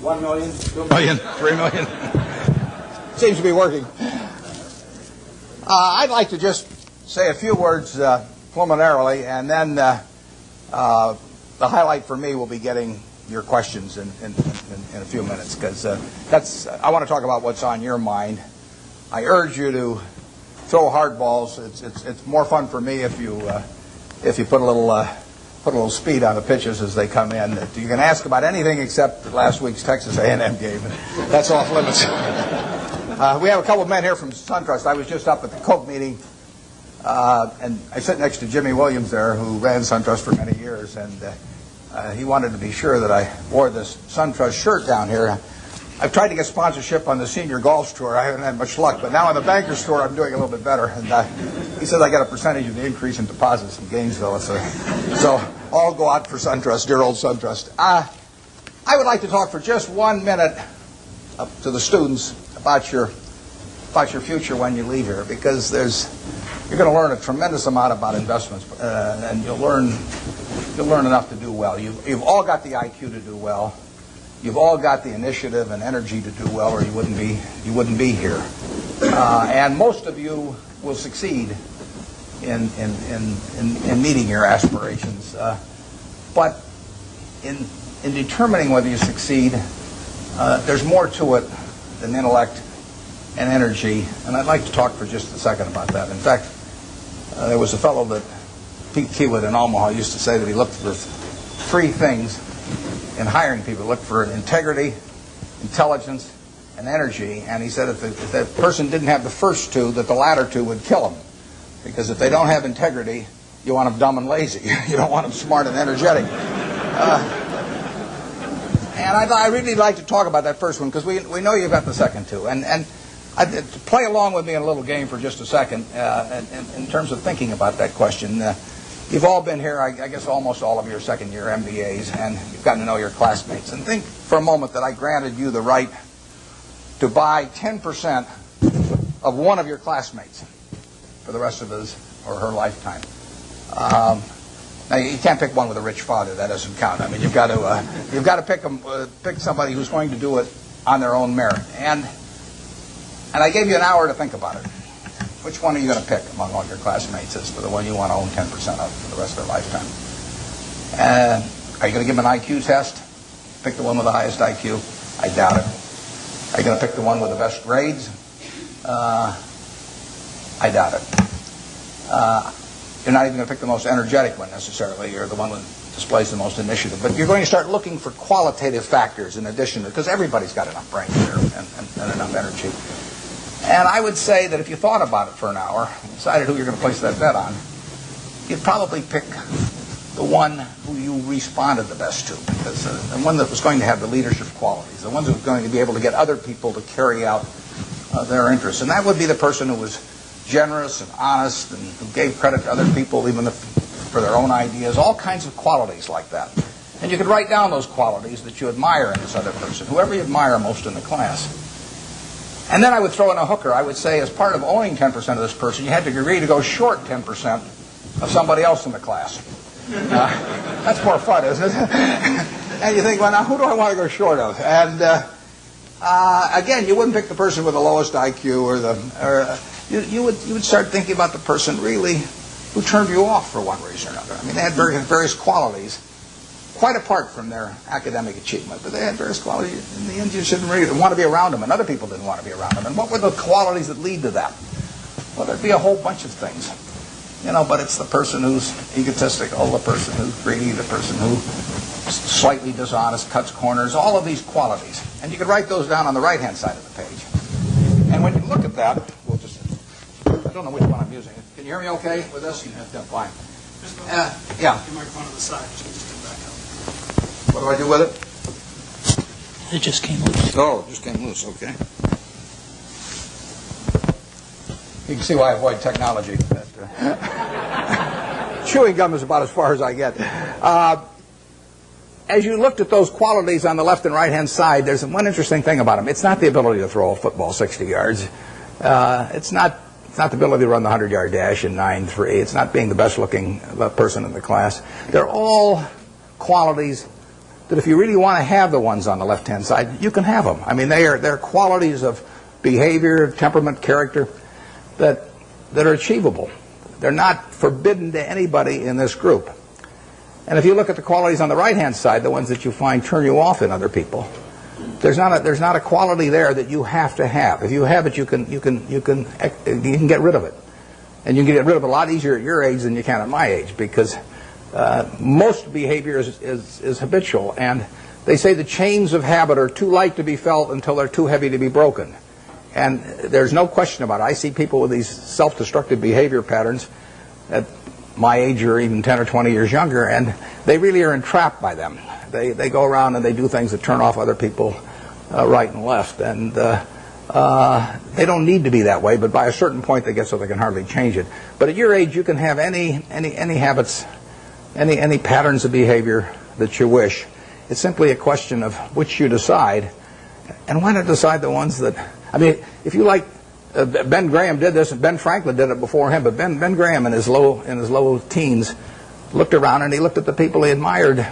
1 million, 2 million, 3 million. Seems to be working. I'd like to just say a few words preliminarily, and then the highlight for me will be getting your questions in a few minutes, because I want to talk about what's on your mind. I urge you to throw hard balls. It's more fun for me if you put a little speed on the pitches as they come in. You can ask about anything except last week's Texas A&M game. That's off limits. We have a couple of men here from SunTrust. I was just up at the Coke meeting, and I sit next to Jimmy Williams there, who ran SunTrust for many years, and he wanted to be sure that I wore this SunTrust shirt down here. I've tried to get sponsorship on the Senior Golf Tour. I haven't had much luck, but now on the Bankers Tour, I'm doing a little bit better. And he says I got a percentage of the increase in deposits in Gainesville. So I'll go out for SunTrust, dear old SunTrust. I would like to talk for just 1 minute to the students about your future when you leave here, because you're going to learn a tremendous amount about investments, and you'll learn enough to do well. You've all got the IQ to do well. You've all got the initiative and energy to do well, or you wouldn't be here. And most of you will succeed in meeting your aspirations. But in determining whether you succeed, there's more to it than intellect and energy. And I'd like to talk for just a second about that. In fact, there was a fellow that Pete Kiewit in Omaha used to say that he looked for 3 things in hiring people. Look for integrity, intelligence, and energy. And he said if that person didn't have the first 2, that the latter 2 would kill them. Because if they don't have integrity, you want them dumb and lazy. You don't want them smart and energetic. And I'd really like to talk about that first one, because we know you've got the second 2. And to play along with me in a little game for just a second, in terms of thinking about that question. You've all been here, I guess almost all of your second-year MBAs, and you've gotten to know your classmates. And think for a moment that I granted you the right to buy 10% of one of your classmates for the rest of his or her lifetime. Now you can't pick one with a rich father; that doesn't count. I mean, you've got to pick somebody who's going to do it on their own merit. And I gave you an hour to think about it. Which one are you going to pick among all your classmates as for the one you want to own 10% of for the rest of their lifetime? Are you going to give them an IQ test? Pick the one with the highest IQ? I doubt it. Are you going to pick the one with the best grades? I doubt it. You're not even going to pick the most energetic one necessarily. You're the one that displays the most initiative. But you're going to start looking for qualitative factors in addition to, because everybody's got enough brain here and enough energy. And I would say that if you thought about it for an hour and decided who you're going to place that bet on, you'd probably pick the one who you responded the best to, because the one that was going to have the leadership qualities, the one that was going to be able to get other people to carry out their interests. And that would be the person who was generous and honest and who gave credit to other people even for their own ideas, all kinds of qualities like that. And you could write down those qualities that you admire in this other person, whoever you admire most in the class. And then I would throw in a hooker. I would say as part of owning 10% of this person, you had to agree to go short 10% of somebody else in the class. That's more fun, isn't it? And you think, well, now who do I want to go short of? And again, you wouldn't pick the person with the lowest IQ you would start thinking about the person really who turned you off for one reason or another. I mean, they had various qualities, quite apart from their academic achievement, but they had various qualities. In the end, you shouldn't really want to be around them, and other people didn't want to be around them. And what were the qualities that lead to that? Well, there'd be a whole bunch of things, but it's the person who's egotistical, the person who's greedy, the person who's slightly dishonest, cuts corners, all of these qualities. And you could write those down on the right-hand side of the page. And when you look at that, I don't know which one I'm using. Can you hear me okay with this? Yeah, fine. Yeah. Your microphone on the side. Just come back up. What do I do with it? It just came loose. Oh, it just came loose. Okay. You can see why I avoid technology. Chewing gum is about as far as I get. As you looked at those qualities on the left and right-hand side, there's one interesting thing about them. It's not the ability to throw a football 60 yards. It's not the ability to run the 100-yard dash in 9.3. It's not being the best-looking person in the class. They're all qualities that if you really want to have the ones on the left-hand side, you can have them. I mean, they're qualities of behavior, temperament, character that are achievable. They're not forbidden to anybody in this group. And if you look at the qualities on the right-hand side, the ones that you find turn you off in other people, there's not a quality there that you have to have. If you have it, you can get rid of it, and you can get rid of it a lot easier at your age than you can at my age, because most behavior is habitual, and they say the chains of habit are too light to be felt until they're too heavy to be broken. And there's no question about it. I see people with these self-destructive behavior patterns at my age or even 10 or 20 years younger, and they really are entrapped by them. They go around and they do things that turn off other people right and left, and they don't need to be that way, but by a certain point they get so they can hardly change it. But at your age, you can have any habits, any patterns of behavior that you wish. It's simply a question of which you decide, and why not decide the ones that, I mean, if you like, Ben Graham did this, and Ben Franklin did it before him, but Ben Graham in his low teens looked around and he looked at the people he admired,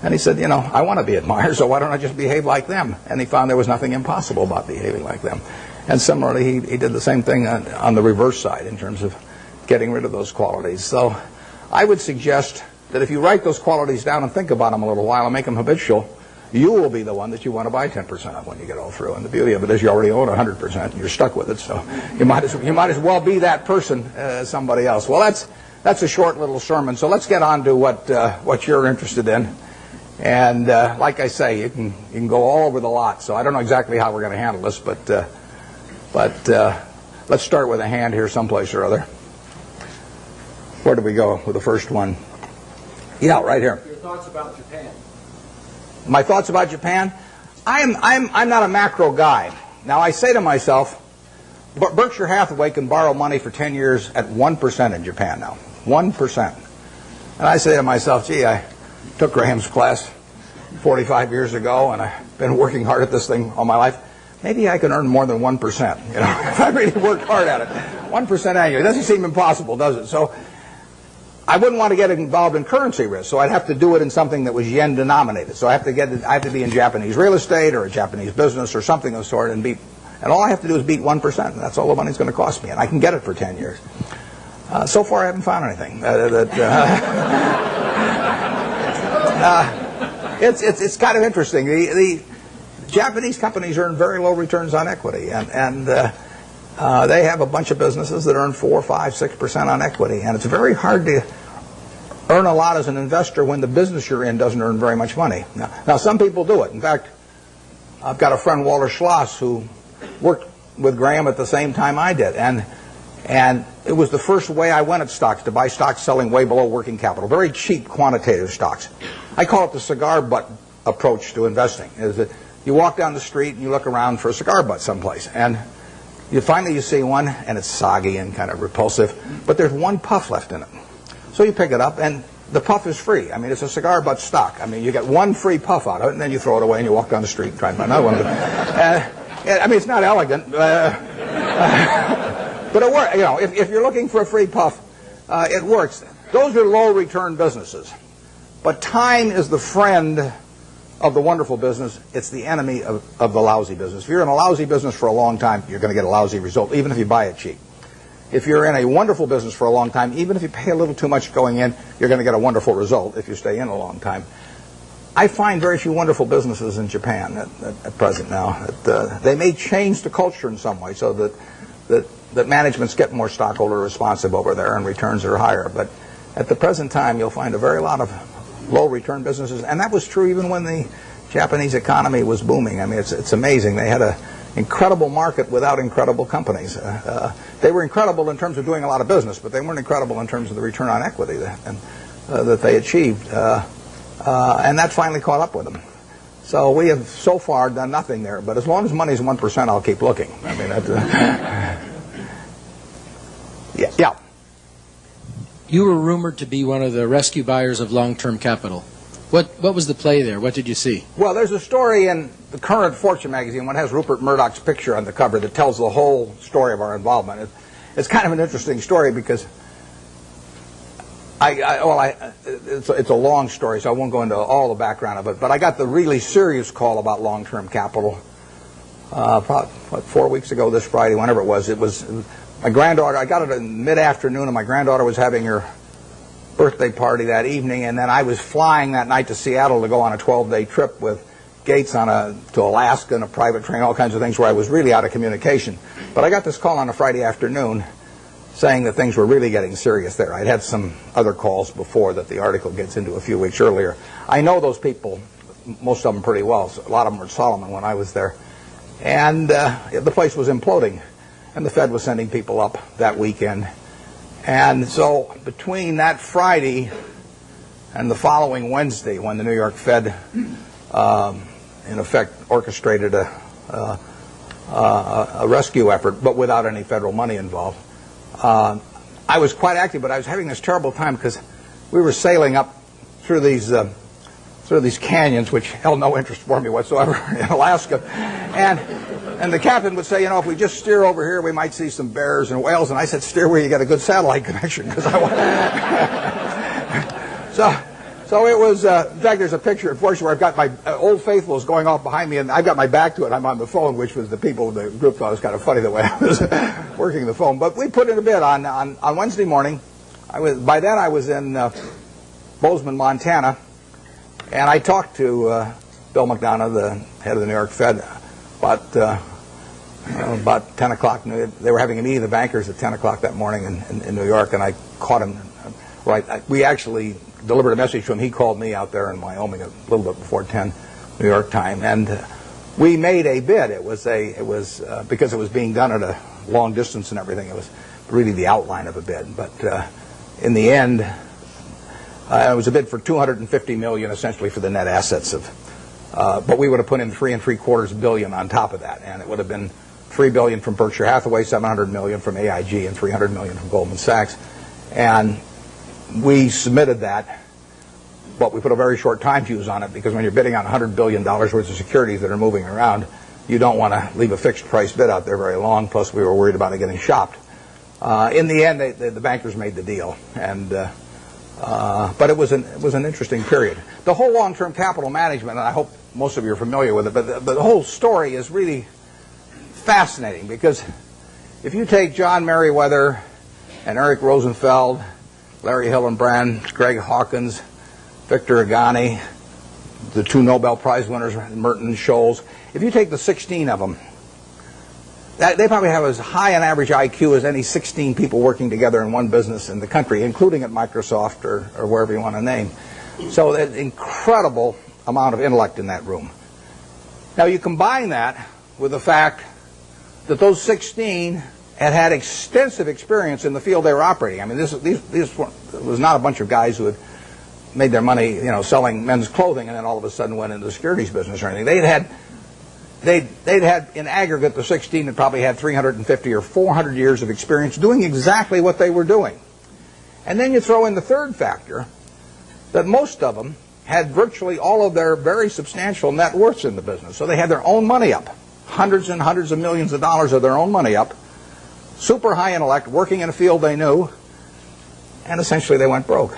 and he said, you know, I want to be admired, so why don't I just behave like them? And he found there was nothing impossible about behaving like them. And similarly, he did the same thing on the reverse side in terms of getting rid of those qualities. So I would suggest that if you write those qualities down and think about them a little while and make them habitual, you will be the one that you want to buy 10% of when you get all through. And the beauty of it is you already own 100%, and you're stuck with it. So you might as well be that person as somebody else. Well, that's a short little sermon. So let's get on to what you're interested in. And like I say, you can go all over the lot. So I don't know exactly how we're going to handle this, but let's start with a hand here someplace or other. Where do we go with the first one? Yeah, right here. Your thoughts about Japan. My thoughts about Japan? I'm not a macro guy. Now, I say to myself, Berkshire Hathaway can borrow money for 10 years at 1% in Japan now. 1%. And I say to myself, gee, I took Graham's class 45 years ago, and I've been working hard at this thing all my life. Maybe I can earn more than 1%, you know, if I really work hard at it. 1% annually. It doesn't seem impossible, does it? So I wouldn't want to get involved in currency risk, so I'd have to do it in something that was yen denominated. So I have to be in Japanese real estate or a Japanese business or something of the sort, and all I have to do is beat 1%. And that's all the money's going to cost me, and I can get it for 10 years. So far, I haven't found anything. It's kind of interesting. The Japanese companies earn very low returns on equity, and they have a bunch of businesses that earn 4, 5, 6% on equity, and it's very hard to earn a lot as an investor when the business you're in doesn't earn very much money. Now some people do it. In fact, I've got a friend, Walter Schloss, who worked with Graham at the same time I did, and it was the first way I went at stocks, to buy stocks selling way below working capital, very cheap quantitative stocks. I call it the cigar butt approach to investing, is that you walk down the street and you look around for a cigar butt someplace, and you see one, and it's soggy and kind of repulsive, but there's one puff left in it. So you pick it up, and the puff is free. I mean, it's a cigar butt stock. I mean, you get one free puff out of it, and then you throw it away, and you walk down the street and try and find another one. I mean, it's not elegant, but it works. You know, if you're looking for a free puff, it works. Those are low return businesses. But time is the friend of the wonderful business. It's the enemy of the lousy business. If you're in a lousy business for a long time, you're going to get a lousy result, even if you buy it cheap. If you're in a wonderful business for a long time, even if you pay a little too much going in, you're going to get a wonderful result if you stay in a long time. I find very few wonderful businesses in Japan at present now. They may change the culture in some way so that managements get more stockholder responsive over there and returns are higher. But at the present time, you'll find a very lot of low return businesses, and that was true even when the Japanese economy was booming. I mean, it's amazing. They had an incredible market without incredible companies. They were incredible in terms of doing a lot of business, but they weren't incredible in terms of the return on equity that they achieved. And that finally caught up with them. So we have so far done nothing there, but as long as money's 1%, I'll keep looking. I mean, yeah. You were rumored to be one of the rescue buyers of long-term capital. What was the play there? What did you see? Well, there's a story in the current Fortune magazine, one has Rupert Murdoch's picture on the cover, that tells the whole story of our involvement. It's kind of an interesting story because It's a long story, so I won't go into all the background of it. But I got the really serious call about long-term capital probably 4 weeks ago this Friday, whenever it was. It was my granddaughter. I got it in mid-afternoon, and my granddaughter was having her birthday party that evening, and then I was flying that night to Seattle to go on a 12-day trip with Gates to Alaska in a private train, all kinds of things where I was really out of communication. But I got this call on a Friday afternoon saying that things were really getting serious there. I'd had some other calls before that the article gets into a few weeks earlier. I know those people, most of them pretty well. A lot of them were at Solomon when I was there. And the place was imploding, and the Fed was sending people up that weekend. And so between that Friday and the following Wednesday, when the New York Fed, in effect, orchestrated a rescue effort, but without any federal money involved, I was quite active, but I was having this terrible time because we were sailing up through these canyons, which held no interest for me whatsoever, in Alaska. And the captain would say, if we just steer over here, we might see some bears and whales. And I said, steer where you get a good satellite connection, because I want. So it was. In fact, there's a picture, unfortunately, where I've got my Old Faithfuls going off behind me, and I've got my back to it. I'm on the phone, which was the people in the group thought it was kind of funny the way I was working the phone. But we put in a bid on Wednesday morning. By then I was in Bozeman, Montana, and I talked to Bill McDonough, the head of the New York Fed, about 10 o'clock. They were having a meeting of the bankers at 10 o'clock that morning in New York, and I caught him. We actually delivered a message to him. He called me out there in Wyoming a little bit before 10 New York time, and we made a bid. It was because it was being done at a long distance and everything. It was really the outline of a bid, but in the end, it was a bid for $250 million, essentially for the net assets of. But we would have put in $3.75 billion on top of that, and it would have been $3 billion from Berkshire Hathaway, $700 million from AIG, and $300 million from Goldman Sachs. And we submitted that, but we put a very short time fuse on it, because when you're bidding on $100 billion worth of securities that are moving around, you don't want to leave a fixed price bid out there very long. Plus, we were worried about it getting shopped. In the end, the bankers made the deal, and but it was an interesting period. The whole long-term capital management, and I hope most of you are familiar with it, but the whole story is really fascinating, because if you take John Merriweather and Eric Rosenfeld, Larry Hillenbrand, Greg Hawkins, Victor Agani, the two Nobel Prize winners, Merton and Scholes, if you take the 16 of them, they probably have as high an average IQ as any 16 people working together in one business in the country, including at Microsoft or wherever you want to name. So an incredible amount of intellect in that room. Now you combine that with the fact that those 16 had extensive experience in the field they were operating. I mean, this was not a bunch of guys who had made their money, selling men's clothing, and then all of a sudden went into the securities business or anything. They'd had in aggregate, the 16 had probably had 350 or 400 years of experience doing exactly what they were doing. And then you throw in the third factor, that most of them had virtually all of their very substantial net worths in the business. So they had their own money up, hundreds and hundreds of millions of dollars of their own money up, super high intellect, working in a field they knew, and essentially they went broke.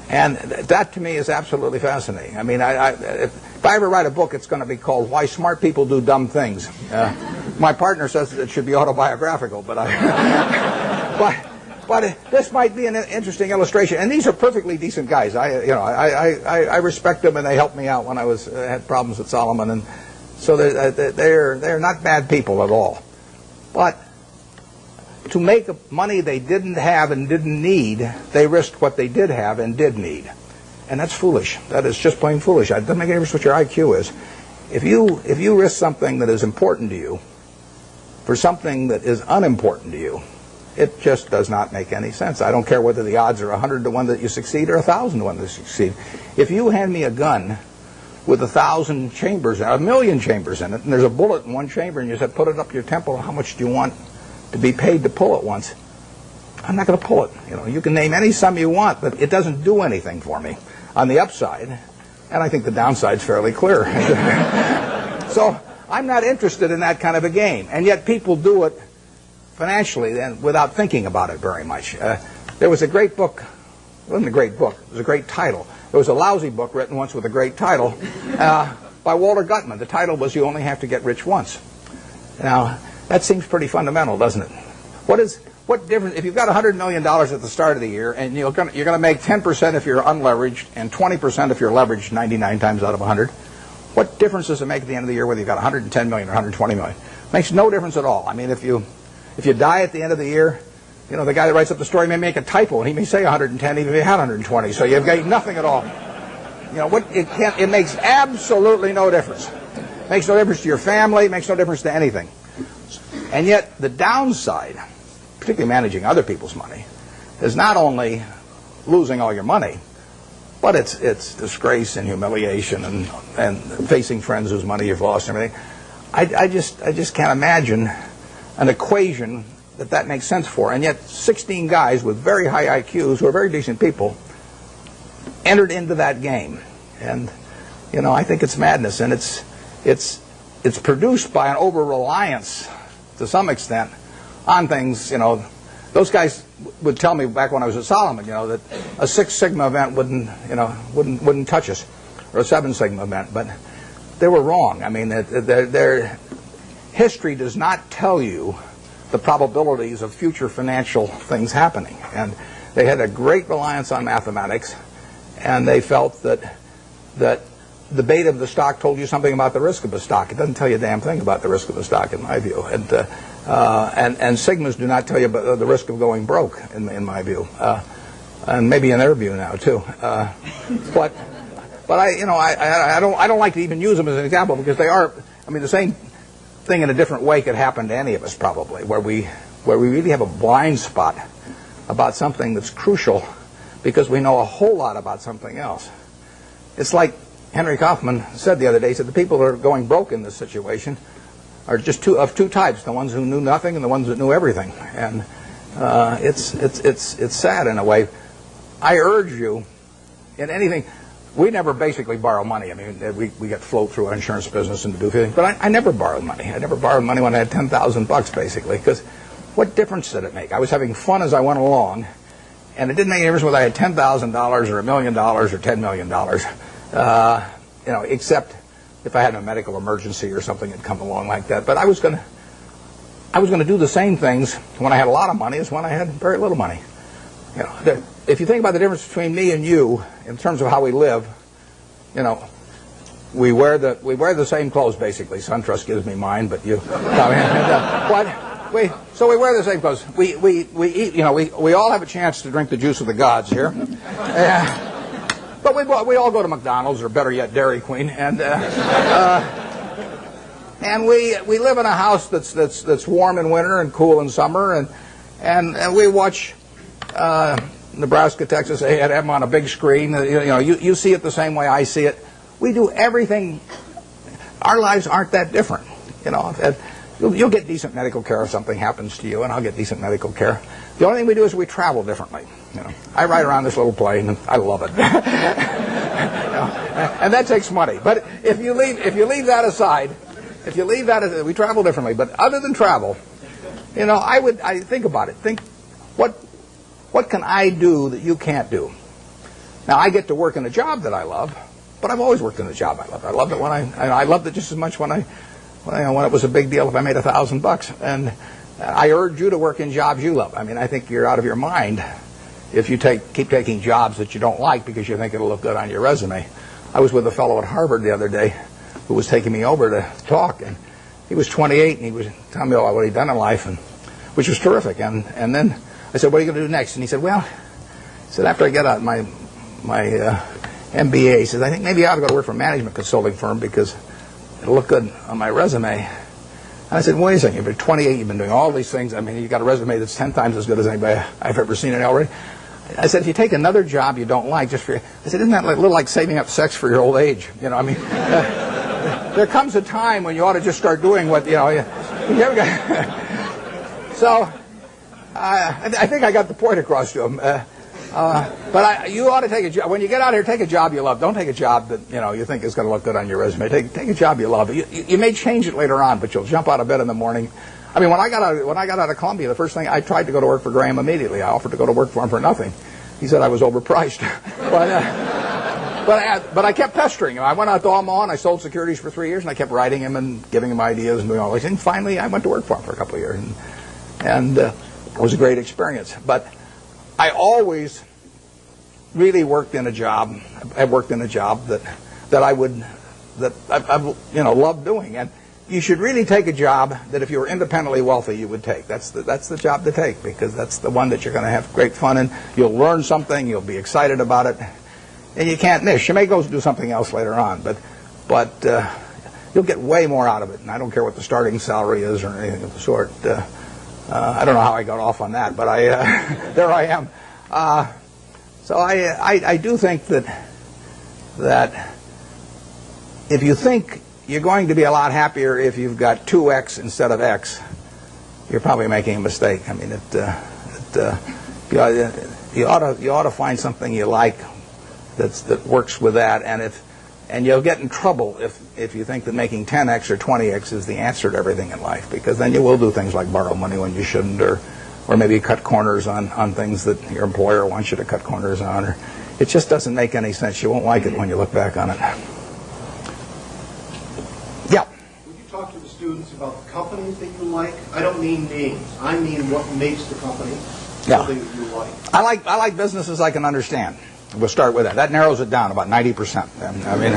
And that to me is absolutely fascinating. I mean, if I ever write a book, it's going to be called Why Smart People Do Dumb Things. My partner says it should be autobiographical, but this might be an interesting illustration. And these are perfectly decent guys. I respect them, and they helped me out when I had problems at Solomon, and so they're not bad people at all. But to make money they didn't have and didn't need, they risked what they did have and did need. And that's foolish. That is just plain foolish. It doesn't make any difference what your IQ is. If you risk something that is important to you for something that is unimportant to you, it just does not make any sense. I don't care whether the odds are 100 to 1 that you succeed or 1,000 to 1 that you succeed. If you hand me a gun with 1,000 chambers, 1,000,000 chambers in it, and there's a bullet in one chamber, and you said, put it up your temple, how much do you want to be paid to pull it once? I'm not going to pull it. You can name any sum you want, but it doesn't do anything for me on the upside, and I think the downside's fairly clear. So I'm not interested in that kind of a game, and yet people do it financially and without thinking about it very much. There was a great book It wasn't a great book. It was a great title. It was a lousy book written once with a great title by Walter Gutman. The title was You Only Have to Get Rich Once. Now, that seems pretty fundamental, doesn't it? What difference, if you've got $100 million at the start of the year, and you're going to make 10% if you're unleveraged and 20% if you're leveraged 99 times out of 100, what difference does it make at the end of the year whether you've got 110 million or 120 million? It makes no difference at all. I mean, if you die at the end of the year, you know, the guy that writes up the story may make a typo, and he may say 110 even if he had 120, so you've got nothing at all. You know, it makes absolutely no difference. It makes no difference to your family, it makes no difference to anything. And yet, the downside, particularly managing other people's money, is not only losing all your money, but it's disgrace and humiliation and facing friends whose money you've lost and everything. I just can't imagine an equation that makes sense for. And yet 16 guys with very high IQs who are very decent people entered into that game. And, you know, I think it's madness. And it's produced by an over-reliance, to some extent, on things, you know. Those guys would tell me back when I was at Solomon, you know, that a 6 sigma event wouldn't touch us, or a 7 sigma event. But they were wrong. I mean, their history does not tell you the probabilities of future financial things happening. And they had a great reliance on mathematics, and they felt that the beta of the stock told you something about the risk of the stock. It doesn't tell you a damn thing about the risk of the stock, in my view. And sigmas do not tell you about the risk of going broke, in my view, and maybe in their view now too. But I don't like to even use them as an example, because they are. I mean, the same thing in a different way could happen to any of us, probably, where we really have a blind spot about something that's crucial because we know a whole lot about something else. It's like Henry Kaufman said the other day. He said the people that are going broke in this situation are just two types: the ones who knew nothing and the ones that knew everything. And it's sad in a way. I urge you, in anything. We never basically borrow money. I mean, we get float through our insurance business and to do things. But I never borrowed money. I never borrowed money when I had $10,000 basically, because what difference did it make? I was having fun as I went along, and it didn't make any difference whether I had $10,000 or $1 million or $10 million. You know, except if I had a medical emergency or something had come along like that. But I was going to do the same things when I had a lot of money as when I had very little money. You know, if you think about the difference between me and you in terms of how we live, you know, we wear the same clothes basically. SunTrust gives me mine, but you. So we wear the same clothes. We eat. You know, we all have a chance to drink the juice of the gods here. But we all go to McDonald's, or better yet, Dairy Queen, and we live in a house that's warm in winter and cool in summer, and we watch Nebraska, Texas A&M on a big screen. You see it the same way I see it. We do everything. Our lives aren't that different. You know, you'll get decent medical care if something happens to you, and I'll get decent medical care. The only thing we do is we travel differently. You know, I ride around this little plane, and I love it. You know, and that takes money. But if you leave that aside, we travel differently. But other than travel, you know, I think about it. Think, what can I do that you can't do? Now, I get to work in a job that I love, but I've always worked in a job I love. I loved it when I loved it just as much when it was a big deal if I made $1,000. And I urge you to work in jobs you love. I mean, I think you're out of your mind if you keep taking jobs that you don't like because you think it'll look good on your resume. I was with a fellow at Harvard the other day who was taking me over to talk, and he was 28, and he was telling me what he'd done in life, which was terrific. And then I said, "What are you going to do next?" And he said, after I get out my MBA, he says, "I think maybe I ought to go to work for a management consulting firm because it'll look good on my resume." And I said, "Wait a second, you've been 28, you've been doing all these things. I mean, you've got a resume that's 10 times as good as anybody I've ever seen it already." I said, "If you take another job you don't like, I said, isn't that a little like saving up sex for your old age? You know, I mean, there comes a time when you ought to just start doing what, you know, you ever got." So, I think I got the point across to him. But you ought to take a job. When you get out here, take a job you love. Don't take a job that you think is going to look good on your resume. Take a job you love. You may change it later on, but you'll jump out of bed in the morning. I mean, when I got out of Columbia, the first thing I tried to go to work for Graham immediately. I offered to go to work for him for nothing, he said I was overpriced. But I kept pestering him. I went out to Omaha and I sold securities for 3 years, and I kept writing him and giving him ideas and doing all these things. Finally, I went to work for him for a couple of years, and it was a great experience. But I always really worked in a job. I worked in a job that I loved doing. And you should really take a job that if you were independently wealthy, you would take. That's the job to take, because that's the one that you're going to have great fun in. You'll learn something. You'll be excited about it. And you can't miss. You may go do something else later on, but you'll get way more out of it. And I don't care what the starting salary is or anything of the sort. I don't know how I got off on that, but there I am. So I do think that if you think you're going to be a lot happier if you've got 2x instead of x, you're probably making a mistake. I mean, you ought to find something you like that works with that, and you'll get in trouble if you think that making 10x or 20x is the answer to everything in life, because then you will do things like borrow money when you shouldn't, or maybe cut corners on things that your employer wants you to cut corners on. Or it just doesn't make any sense. You won't like it when you look back on it. Yeah. Would you talk to the students about the companies that you like? I don't mean names. I mean what makes the company something that you like. I like businesses I can understand. We'll start with that. That narrows it down about 90%. I mean,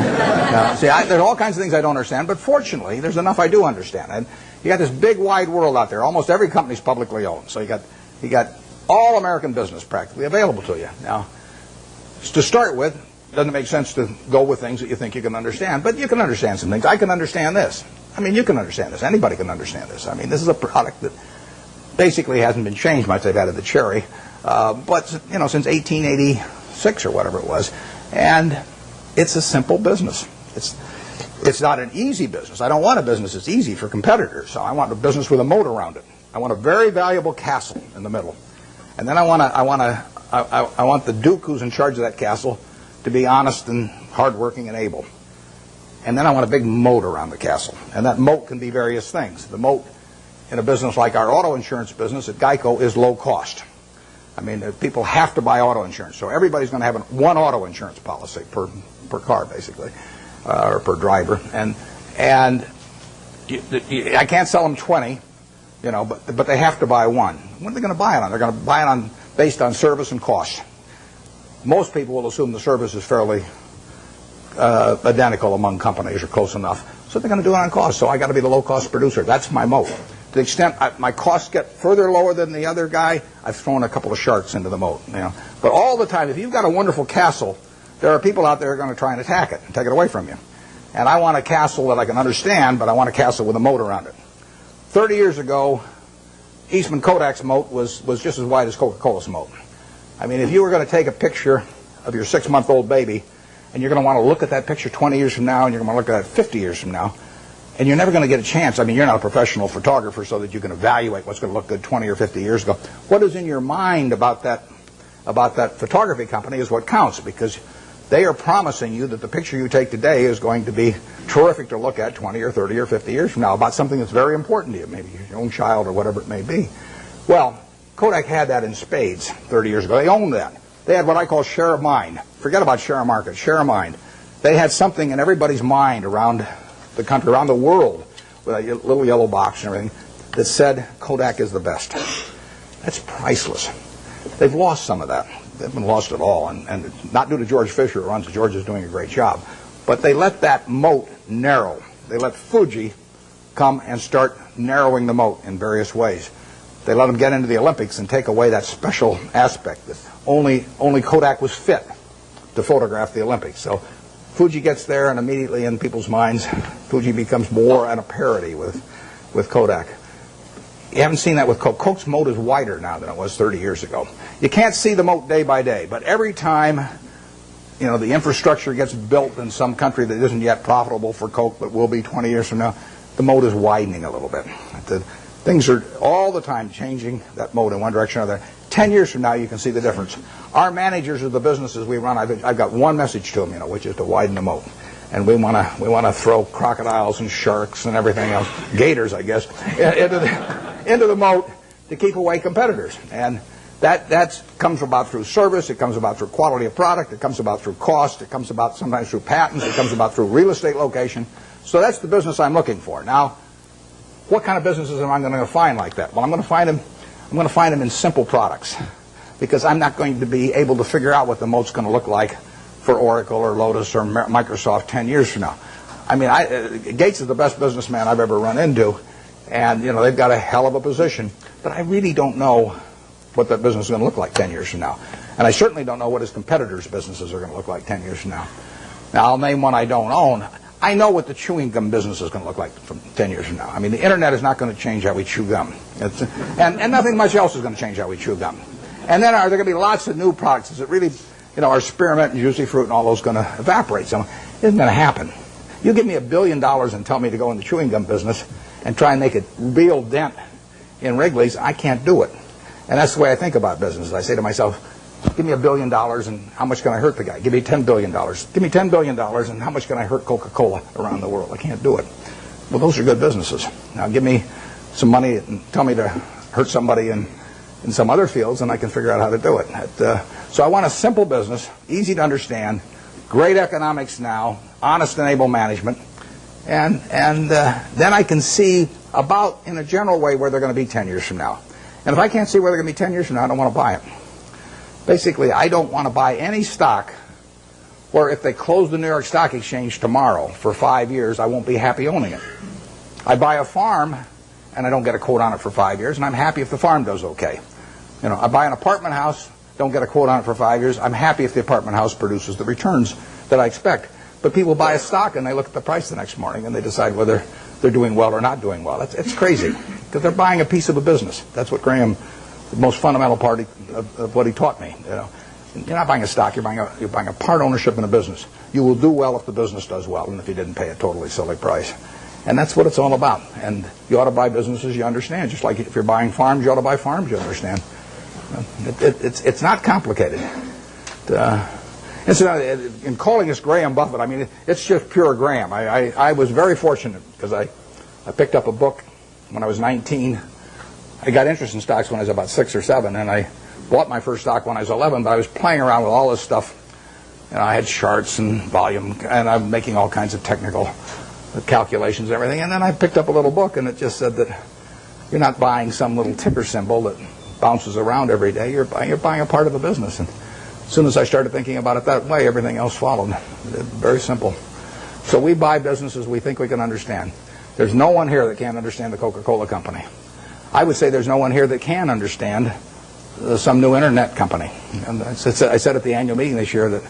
there's all kinds of things I don't understand, but fortunately, there's enough I do understand. And you got this big, wide world out there. Almost every company's publicly owned, so you got all American business practically available to you. Now, to start with, it doesn't make sense to go with things that you think you can understand, but you can understand some things. I can understand this. I mean, you can understand this. Anybody can understand this. I mean, this is a product that basically hasn't been changed much. They've added the cherry, but since 1886 or whatever it was, and it's a simple business. It's not an easy business. I don't want a business that's easy for competitors. So I want a business with a moat around it. I want a very valuable castle in the middle, and then I want the duke who's in charge of that castle to be honest and hardworking and able. And then I want a big moat around the castle, and that moat can be various things. The moat in a business like our auto insurance business at GEICO is low cost. I mean, people have to buy auto insurance, so everybody's going to have one auto insurance policy per car, basically, or per driver. And I can't sell them 20, but they have to buy one. What are they going to buy it on? They're going to buy it based on service and cost. Most people will assume the service is fairly identical among companies or close enough, so they're going to do it on cost. So I got to be the low-cost producer. That's my moat. To the extent my costs get further lower than the other guy, I've thrown a couple of sharks into the moat. But all the time, if you've got a wonderful castle, there are people out there who are going to try and attack it and take it away from you. And I want a castle that I can understand, but I want a castle with a moat around it. 30 years ago, Eastman Kodak's moat was just as wide as Coca-Cola's moat. I mean, if you were going to take a picture of your 6-month-old baby, and you're going to want to look at that picture 20 years from now, and you're going to want to look at it 50 years from now, and you're never going to get a chance. I mean, you're not a professional photographer so that you can evaluate what's going to look good 20 or 50 years ago. What is in your mind about that photography company is what counts, because they are promising you that the picture you take today is going to be terrific to look at 20 or 30 or 50 years from now about something that's very important to you, maybe your own child or whatever it may be. Well, Kodak had that in spades 30 years ago. They owned that. They had what I call share of mind. Forget about share of market, share of mind. They had something in everybody's mind around the country, around the world, with a little yellow box and everything, that said Kodak is the best. That's priceless. They've lost some of that. They haven't lost it all, and not due to George Fisher, who runs it. George is doing a great job. But they let that moat narrow. They let Fuji come and start narrowing the moat in various ways. They let them get into the Olympics and take away that special aspect that only Kodak was fit to photograph the Olympics. So Fuji gets there, and immediately in people's minds, Fuji becomes more and a parity with Kodak. You haven't seen that with Coke. Coke's moat is wider now than it was 30 years ago. You can't see the moat day by day, but every time the infrastructure gets built in some country that isn't yet profitable for Coke but will be 20 years from now, the moat is widening a little bit. Things are all the time changing that moat in one direction or another. 10 years from now, you can see the difference. Our managers of the businesses we run, I've got one message to them, which is to widen the moat. And we want to throw crocodiles and sharks and everything else, gators, I guess, into the moat to keep away competitors. And That comes about through service, it comes about through quality of product, it comes about through cost, it comes about sometimes through patents, it comes about through real estate location. So that's the business I'm looking for. Now, what kind of businesses am I going to find like that? Well, I'm going to find them in simple products, because I'm not going to be able to figure out what the moat's going to look like for Oracle or Lotus or Microsoft 10 years from now. I mean, Gates is the best businessman I've ever run into, and they've got a hell of a position, but I really don't know what that business is going to look like 10 years from now. And I certainly don't know what his competitors' businesses are going to look like 10 years from now. Now, I'll name one I don't own. I know what the chewing gum business is going to look like from 10 years from now. I mean, the internet is not going to change how we chew gum. And nothing much else is going to change how we chew gum. And then are there going to be lots of new products? Is it really, our spearmint and juicy fruit and all those going to evaporate? So it isn't going to happen. You give me $1 billion and tell me to go in the chewing gum business and try and make a real dent in Wrigley's, I can't do it. And that's the way I think about business. I say to myself, give me $1 billion and how much can I hurt the guy? Give me $10 billion. Give me $10 billion and how much can I hurt Coca-Cola around the world? I can't do it. Well, those are good businesses. Now give me some money and tell me to hurt somebody in some other fields and I can figure out how to do it. So I want a simple business, easy to understand, great economics now, honest and able management, and then I can see about, in a general way, where they're going to be 10 years from now. And if I can't see where they're going to be 10 years from now, I don't want to buy it. Basically, I don't want to buy any stock where if they close the New York Stock Exchange tomorrow for 5 years, I won't be happy owning it. I buy a farm, and I don't get a quote on it for 5 years, and I'm happy if the farm does okay. I buy an apartment house, don't get a quote on it for 5 years, I'm happy if the apartment house produces the returns that I expect. But people buy a stock, and they look at the price the next morning, and they decide whether they're doing well or not doing well. It's crazy, because they're buying a piece of a business. That's what Graham, the most fundamental part of what he taught me. You're not buying a stock, you're buying a part ownership in a business. You will do well if the business does well, and if you didn't pay a totally silly price. And that's what it's all about. And you ought to buy businesses you understand. Just like if you're buying farms, you ought to buy farms you understand. It's not complicated. Incidentally, in calling this Graham Buffett, I mean, it's just pure Graham. I was very fortunate because I picked up a book when I was 19. I got interested in stocks when I was about 6 or 7, and I bought my first stock when I was 11, but I was playing around with all this stuff. I had charts and volume, and I'm making all kinds of technical calculations and everything. And then I picked up a little book, and it just said that you're not buying some little ticker symbol that bounces around every day. You're buying a part of a business. And as soon as I started thinking about it that way, everything else followed. Very simple. So we buy businesses we think we can understand. There's no one here that can't understand the Coca-Cola company. I would say there's no one here that can understand some new internet company. And I said at the annual meeting this year that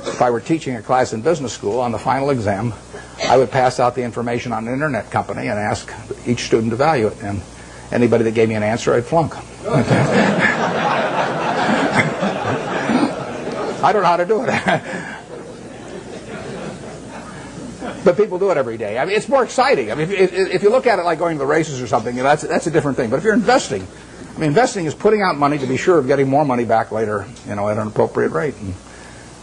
if I were teaching a class in business school, on the final exam, I would pass out the information on an internet company and ask each student to value it. And anybody that gave me an answer, I'd flunk. I don't know how to do it. But people do it every day. I mean, it's more exciting. I mean, if you look at it like going to the races or something, that's a different thing. But if you're investing, I mean, investing is putting out money to be sure of getting more money back later, at an appropriate rate.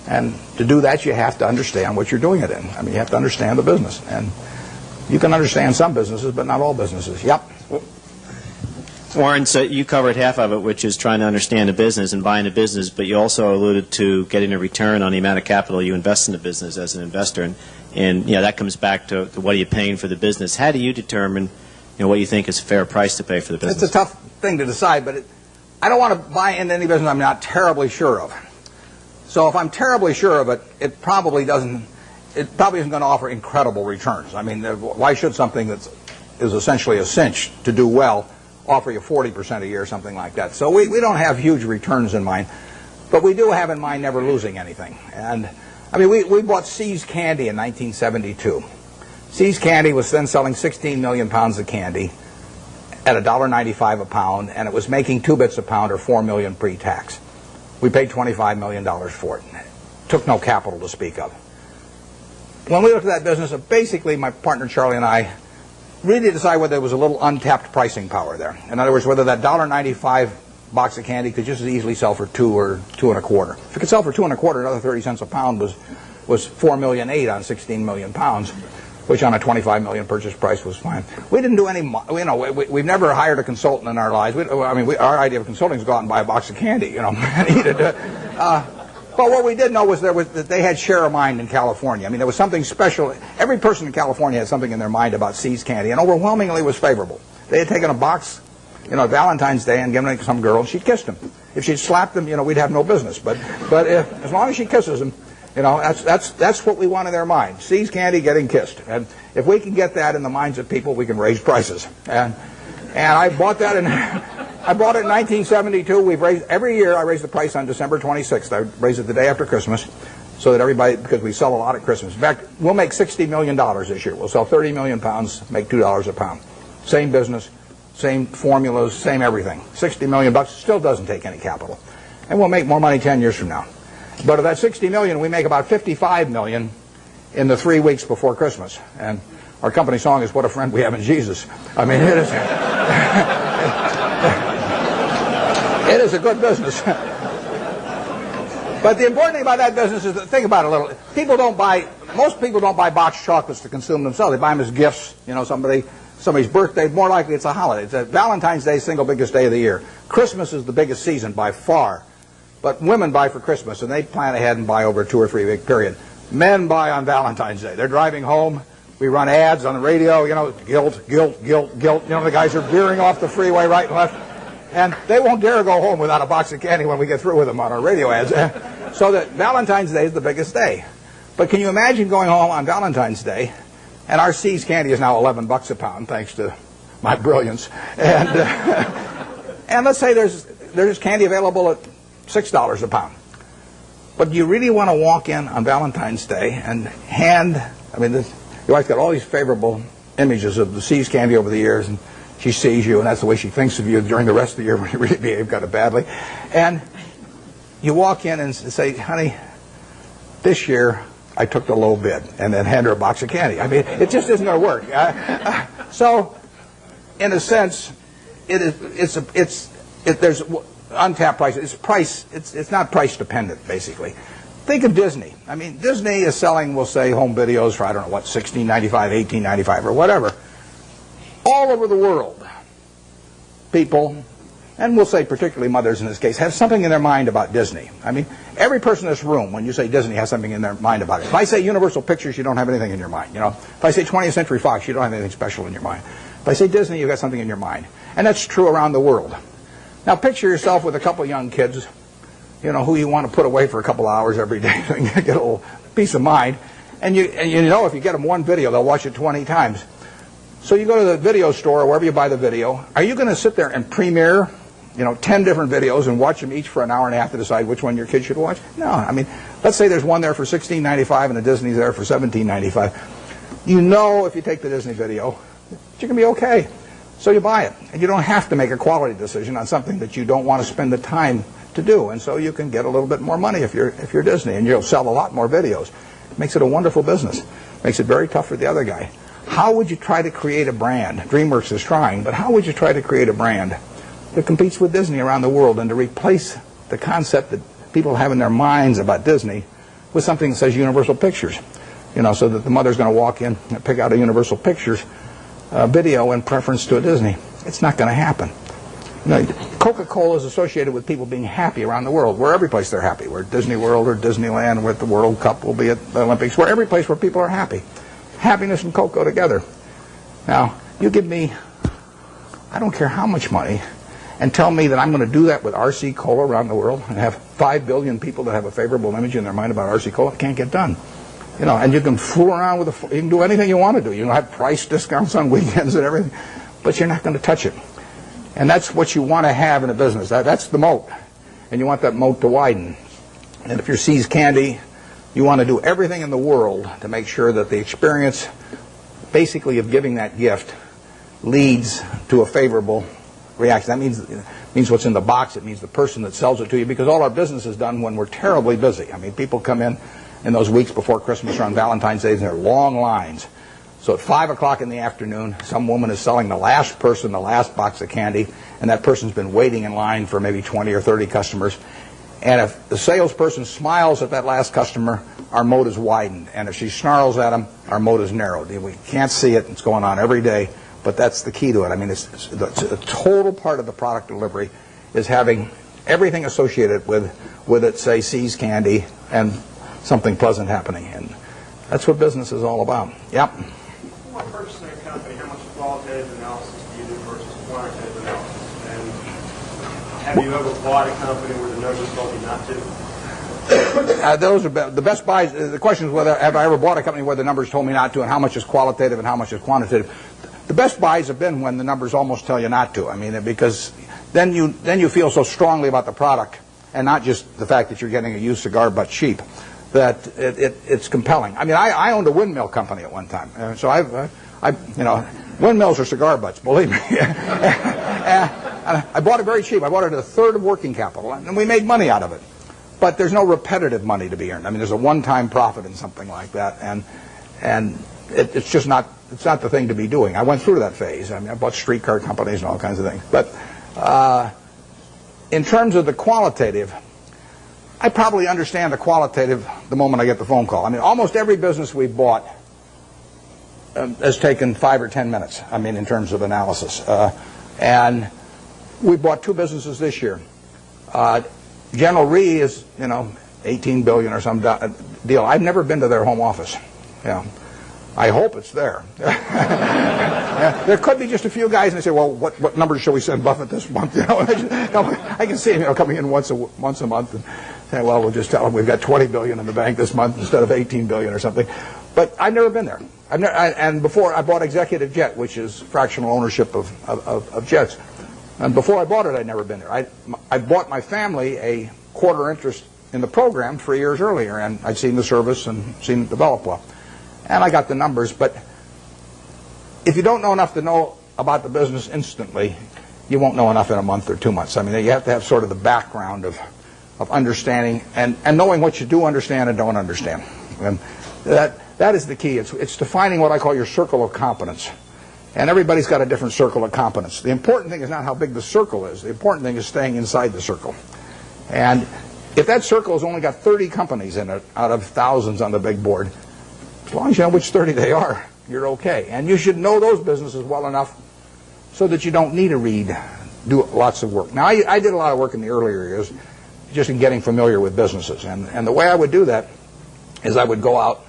And to do that, you have to understand what you're doing it in. I mean, you have to understand the business. And you can understand some businesses, but not all businesses. Yep. Warren, so you covered half of it, which is trying to understand a business and buying a business, but you also alluded to getting a return on the amount of capital you invest in the business as an investor. And that comes back to what are you paying for the business. How do you determine what you think is a fair price to pay for the business? It's a tough thing to decide, but I don't want to buy into any business I'm not terribly sure of. So if I'm terribly sure of it, it probably isn't going to offer incredible returns. I mean, why should something that is essentially a cinch to do well offer you 40% a year or something like that? So we don't have huge returns in mind, but we do have in mind never losing anything. And I mean, we bought See's Candy in 1972. See's Candy was then selling 16 million pounds of candy at $1.95 a pound, and it was making 2 bits a pound or $4 million pre-tax. We paid $25 million for it. Took no capital to speak of. When we looked at that business, basically my partner Charlie and I really decided whether there was a little untapped pricing power there. In other words, whether that $1.95 box of candy could just as easily sell for $2 or $2.25. If it could sell for $2.25, another 30 cents a pound was $4.8 million on 16 million pounds. which on a $25 million purchase price was fine. We didn't do any, we've never hired a consultant in our lives. Our idea of consulting is go out and buy a box of candy, and eat it. But what we did know was that they had share of mind in California. I mean, there was something special. Every person in California had something in their mind about See's candy, and overwhelmingly was favorable. They had taken a box, Valentine's Day, and given it to some girl, and she'd kissed him. If she'd slapped him, we'd have no business. But as long as she kisses him, that's what we want in their mind. See's candy getting kissed. And if we can get that in the minds of people, we can raise prices. And I bought that I bought it in 1972. We've raised every year. I raise the price on December 26th. I raise it the day after Christmas, so that everybody, because we sell a lot at Christmas. In fact, we'll make $60 million this year. We'll sell 30 million pounds, make $2 a pound. Same business, same formulas, same everything. $60 million still doesn't take any capital, and we'll make more money 10 years from now. But of that 60 million, we make about 55 million in the 3 weeks before Christmas. And our company song is "What a Friend We Have in Jesus." I mean, it is. It is a good business. But the important thing about that business is that, think about it a little. Most people don't buy boxed chocolates to consume themselves. They buy them as gifts. Somebody's birthday. More likely, it's a holiday. It's Valentine's Day, single biggest day of the year. Christmas is the biggest season by far. But women buy for Christmas, and they plan ahead and buy over a 2 or 3 week period. Men buy on Valentine's Day. They're driving home. We run ads on the radio. Guilt, guilt, guilt, guilt. The guys are veering off the freeway right and left. And they won't dare go home without a box of candy when we get through with them on our radio ads. So that Valentine's Day is the biggest day. But can you imagine going home on Valentine's Day, and our See's candy is now $11 a pound, thanks to my brilliance. And and let's say there's candy available at $6 a pound. But do you really want to walk in on Valentine's Day and your wife's got all these favorable images of the See's candy over the years, and she sees you, and that's the way she thinks of you during the rest of the year when you really behave kind of badly. And you walk in and say, "Honey, this year I took the low bid," and then hand her a box of candy. I mean, it just isn't going to work. So, in a sense, there's untapped price. It's not price dependent, basically. Think of Disney. I mean, Disney is selling, we'll say, home videos for, I don't know what, $16.95, $18.95, or whatever. All over the world, people, and we'll say particularly mothers in this case, have something in their mind about Disney. I mean, every person in this room, when you say Disney, has something in their mind about it. If I say Universal Pictures, you don't have anything in your mind. If I say 20th Century Fox, you don't have anything special in your mind. If I say Disney, you've got something in your mind. And that's true around the world. Now, picture yourself with a couple young kids, who you want to put away for a couple hours every day so you can get a little peace of mind. And if you get them one video, they'll watch it 20 times. So you go to the video store or wherever you buy the video. Are you going to sit there and premiere, 10 different videos and watch them each for an hour and a half to decide which one your kid should watch? No. I mean, let's say there's one there for $16.95 and the Disney's there for $17.95. If you take the Disney video, you're going to be okay. So you buy it. And you don't have to make a quality decision on something that you don't want to spend the time to do. And so you can get a little bit more money if you're Disney, and you'll sell a lot more videos. It makes it a wonderful business. Makes it very tough for the other guy. How would you try to create a brand? DreamWorks is trying, but how would you try to create a brand that competes with Disney around the world and to replace the concept that people have in their minds about Disney with something that says Universal Pictures? So that the mother's going to walk in and pick out a Universal Pictures video in preference to a Disney. It's not going to happen. Coca-Cola is associated with people being happy around the world. We're every place they're happy. We're at Disney World or Disneyland. We're at the World Cup. We'll be at the Olympics. We're every place where people are happy. Happiness and Coke go together. Now, you give me, I don't care how much money, and tell me that I'm going to do that with RC Cola around the world and have 5 billion people that have a favorable image in their mind about RC Cola. It can't get done. And you can fool around with you can do anything you want to do. You can have price discounts on weekends and everything, but you're not going to touch it. And that's what you want to have in a business. That's the moat. And you want that moat to widen. And if you're See's Candy, you want to do everything in the world to make sure that the experience, basically, of giving that gift leads to a favorable reaction. That means what's in the box. It means the person that sells it to you, because all our business is done when we're terribly busy. I mean, people come in those weeks before Christmas or on Valentine's Day, and there are long lines. So at 5 o'clock in the afternoon, some woman is selling the last person the last box of candy, and that person's been waiting in line for maybe 20 or 30 customers. And if the salesperson smiles at that last customer, our moat is widened. And if she snarls at them, our moat is narrowed. We can't see it. It's going on every day. But that's the key to it. I mean, it's a total part of the product delivery is having everything associated with it, say, See's Candy and something pleasant happening. And that's what business is all about. Yep. When purchasing a company, how much qualitative analysis do you do versus quantitative analysis? And have you ever bought a company where the numbers told you not to? Those are the best buys. The question is whether have I ever bought a company where the numbers told me not to, and how much is qualitative and how much is quantitative. The best buys have been when the numbers almost tell you not to. I mean, because then you feel so strongly about the product, and not just the fact that you're getting a used cigar butt cheap, that it's compelling. I mean, I owned a windmill company at one time, so windmills are cigar butts, believe me. I bought it very cheap. I bought it at a third of working capital, and we made money out of it. But there's no repetitive money to be earned. I mean, there's a one-time profit in something like that, and it's just not. It's not the thing to be doing. I went through that phase. I mean, I bought streetcar companies and all kinds of things. But in terms of the qualitative, I probably understand the qualitative the moment I get the phone call. I mean, almost every business we've bought has taken 5 or 10 minutes. I mean, in terms of analysis, and we bought 2 businesses this year. General Re is, $18 billion or some deal. I've never been to their home office. I hope it's there. There could be just a few guys, and they say, "Well, what numbers shall we send Buffett this month?" I can see him, coming in once a month and saying, "Well, we'll just tell him we've got $20 billion in the bank this month instead of $18 billion or something." But I've never been there. And before I bought Executive Jet, which is fractional ownership of jets. And before I bought it, I'd never been there. I bought my family a quarter interest in the program 3 years earlier, and I'd seen the service and seen it develop well. And I got the numbers, but if you don't know enough to know about the business instantly, you won't know enough in a month or 2 months. I mean, you have to have sort of the background of understanding and knowing what you do understand and don't understand. And that is the key. It's defining what I call your circle of competence. And everybody's got a different circle of competence. The important thing is not how big the circle is. The important thing is staying inside the circle. And if that circle has only got 30 companies in it out of thousands on the big board, as long as you know which 30 they are, you're okay. And you should know those businesses well enough so that you don't need to do lots of work. Now, I did a lot of work in the earlier years just in getting familiar with businesses. And the way I would do that is I would go out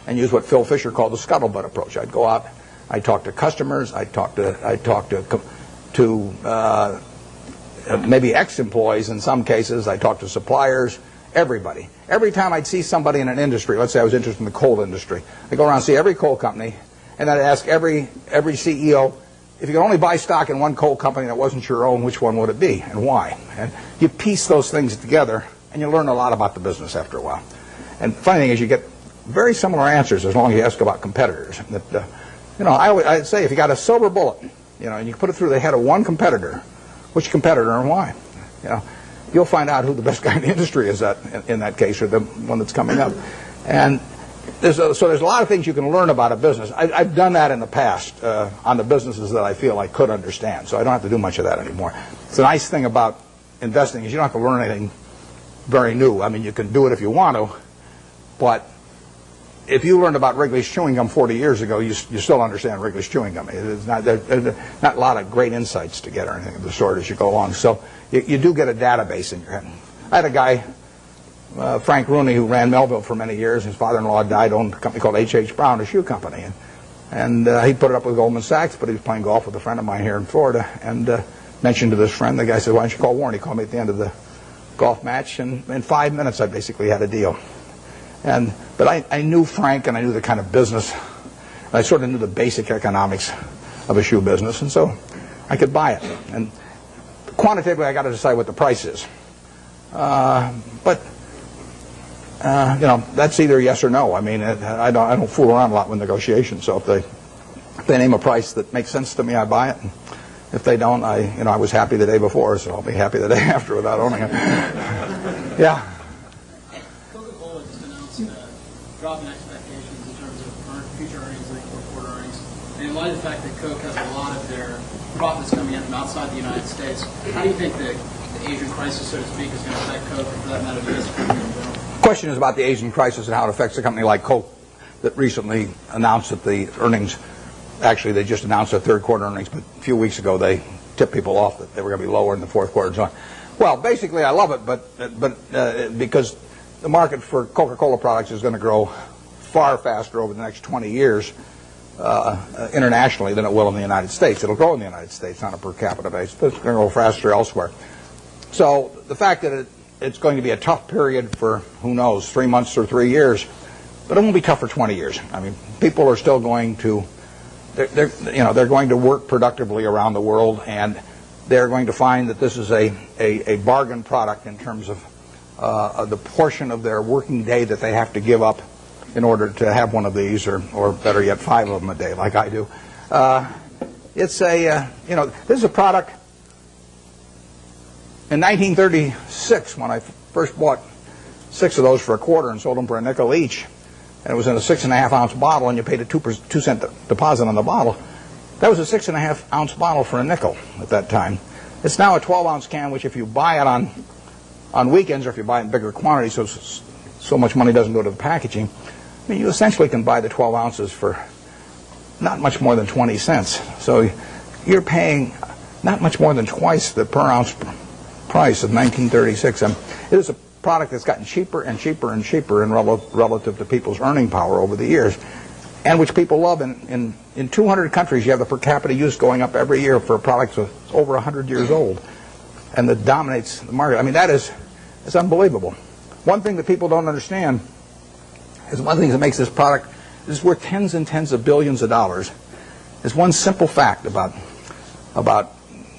and use what Phil Fisher called the scuttlebutt approach. I'd go out, I'd talk to customers, I'd talk to maybe ex-employees in some cases, I'd talk to suppliers, everybody. Every time I'd see somebody in an industry, let's say I was interested in the coal industry, I'd go around and see every coal company, and I'd ask every CEO, if you could only buy stock in one coal company that wasn't your own, which one would it be and why? And you piece those things together, and you learn a lot about the business after a while. And the funny thing is you get very similar answers as long as you ask about competitors. I'd say if you got a silver bullet, and you put it through the head of one competitor, which competitor and why? You'll find out who the best guy in the industry is in that case, or the one that's coming up. And there's a lot of things you can learn about a business. I've done that in the past on the businesses that I feel I could understand, so I don't have to do much of that anymore. It's a nice thing about investing is you don't have to learn anything very new. I mean, you can do it if you want to, but if you learned about Wrigley's chewing gum 40 years ago, you still understand Wrigley's chewing gum. There's not a lot of great insights to get or anything of the sort as you go along. So you do get a database in your head. I had a guy, Frank Rooney, who ran Melville for many years. His father-in-law died, owned a company called H.H. Brown, a shoe company. And he put it up with Goldman Sachs, but he was playing golf with a friend of mine here in Florida and mentioned to this friend. The guy said, "Why don't you call Warren?" He called me at the end of the golf match, and in 5 minutes I basically had a deal. But I knew Frank, and I knew the kind of business. I sort of knew the basic economics of a shoe business, and so I could buy it. And quantitatively, I got to decide what the price is. But that's either yes or no. I mean, I don't fool around a lot with negotiations. So if they name a price that makes sense to me, I buy it. And if they don't, I was happy the day before, so I'll be happy the day after without owning it. Yeah. Coca-Cola just announced a drop in expectations in terms of future earnings and fourth-quarter earnings. And in light of the fact that Coke has a lot of their profits coming in from outside the United States, how do you think the Asian crisis, so to speak, is going to affect Coke, and for that matter, the U.S. economy in general? question is about the Asian crisis and how it affects a company like Coke that recently announced that the earnings, actually they just announced their third quarter earnings, but a few weeks ago they tipped people off that they were going to be lower in the fourth quarter and so on. Well, basically I love it, but because the market for Coca-Cola products is going to grow far faster over the next 20 years internationally than it will in the United States. It'll grow in the United States on a per capita basis, but it's going to grow faster elsewhere. So the fact that it's going to be a tough period for, who knows, 3 months or 3 years, but it won't be tough for 20 years. I mean, people are still going to, they're going to work productively around the world, and they're going to find that this is a bargain product in terms of the portion of their working day that they have to give up in order to have one of these, or better yet, 5 of them a day, like I do. It's this is a product. In 1936, when I first bought 6 of those for a quarter and sold them for a nickel each, and it was in a 6.5 ounce bottle, and you paid a 2 cent deposit on the bottle, that was a 6.5 ounce bottle for a nickel at that time. It's now a 12 ounce can, which if you buy it on weekends, or if you buy it in bigger quantities, so much money doesn't go to the packaging, I mean, you essentially can buy the 12 ounces for not much more than 20 cents. So you're paying not much more than twice the per ounce price of 1936. It is a product that's gotten cheaper and cheaper and cheaper in relative to people's earning power over the years, and which people love. In 200 countries, you have the per capita use going up every year for a product that's over 100 years old, and that dominates the market. I mean, it's unbelievable. One thing that people don't understand is one of the things that makes this product, this is worth tens and tens of billions of dollars, is one simple fact about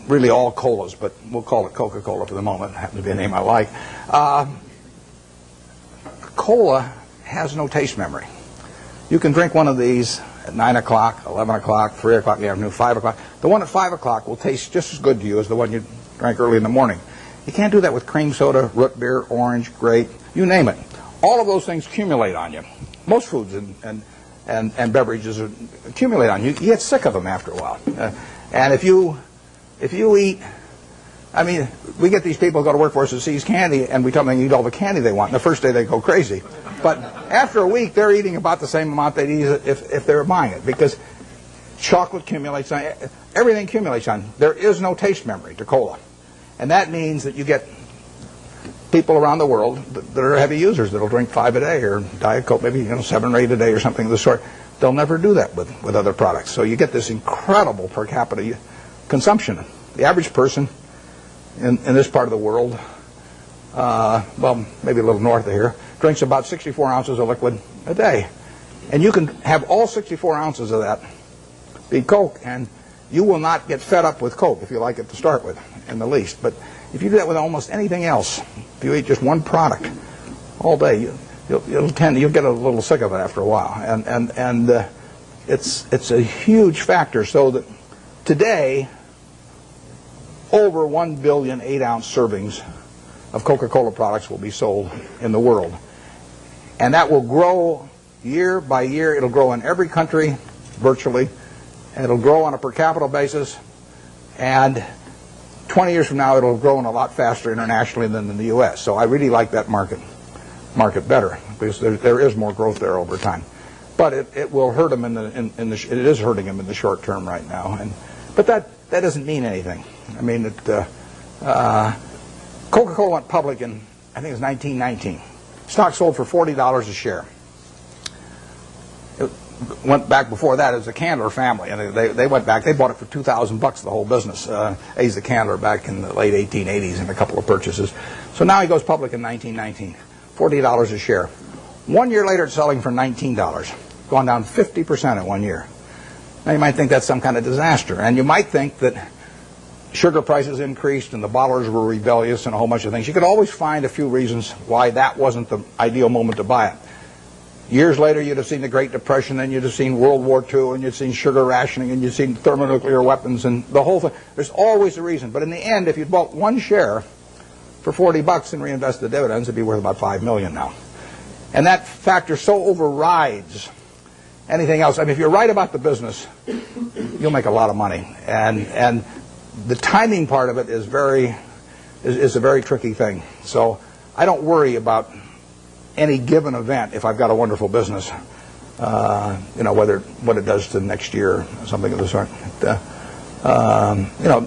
really all colas, but we'll call it Coca-Cola for the moment. It happens to be a name I like. Cola has no taste memory. You can drink one of these at 9 o'clock, 11 o'clock, 3 o'clock in the afternoon, 5 o'clock. The one at 5 o'clock will taste just as good to you as the one you drank early in the morning. You can't do that with cream soda, root beer, orange, grape, you name it. All of those things accumulate on you. Most foods and beverages accumulate on you. You get sick of them after a while. And if you eat, I mean, we get these people who go to work for us that seize candy, and we tell them they eat all the candy they want. And the first day they go crazy. But after a week, they're eating about the same amount they'd eat if they were buying it, because chocolate accumulates on, everything accumulates on. There is no taste memory to cola. And that means that you get people around the world that are heavy users that'll drink 5 a day, or Diet Coke, maybe 7 or 8 a day or something of the sort. They'll never do that with other products. So you get this incredible per capita consumption. The average person in this part of the world, well, maybe a little north of here, drinks about 64 ounces of liquid a day. And you can have all 64 ounces of that be Coke, and you will not get fed up with Coke if you like it to start with, in the least. But if you do that with almost anything else, if you eat just one product all day, you'll get a little sick of it after a while. And it's a huge factor. So that today, over 1 billion 8-ounce servings of Coca-Cola products will be sold in the world. And that will grow year by year. It'll grow in every country, virtually. And it'll grow on a per capita basis. And 20 years from now, it'll grow a lot faster internationally than in the U.S. So I really like that market better, because there is more growth there over time. But it will hurt them it is hurting them in the short term right now. But that doesn't mean anything. I mean, Coca-Cola went public in, I think it was 1919. Stock sold for $40 a share. It went back before that as the Candler family, and they went back. They bought it for $2,000, the whole business. Asa Candler back in the late 1880s in a couple of purchases. So now he goes public in 1919, $40 a share. 1 year later, it's selling for $19, gone down 50% in 1 year. Now you might think that's some kind of disaster, and you might think that sugar prices increased and the bottlers were rebellious and a whole bunch of things. You could always find a few reasons why that wasn't the ideal moment to buy it. Years later, you'd have seen the Great Depression, then you'd have seen World War II, and you'd seen sugar rationing, and you'd seen thermonuclear weapons, and the whole thing. There's always a reason. But in the end, if you'd bought one share for $40 and reinvested the dividends, it'd be worth about $5 million now. And that factor so overrides anything else. I mean, if you're right about the business, you'll make a lot of money. And the timing part of it is a very tricky thing. So I don't worry about any given event, if I've got a wonderful business, whether what it does to next year or something of the sort.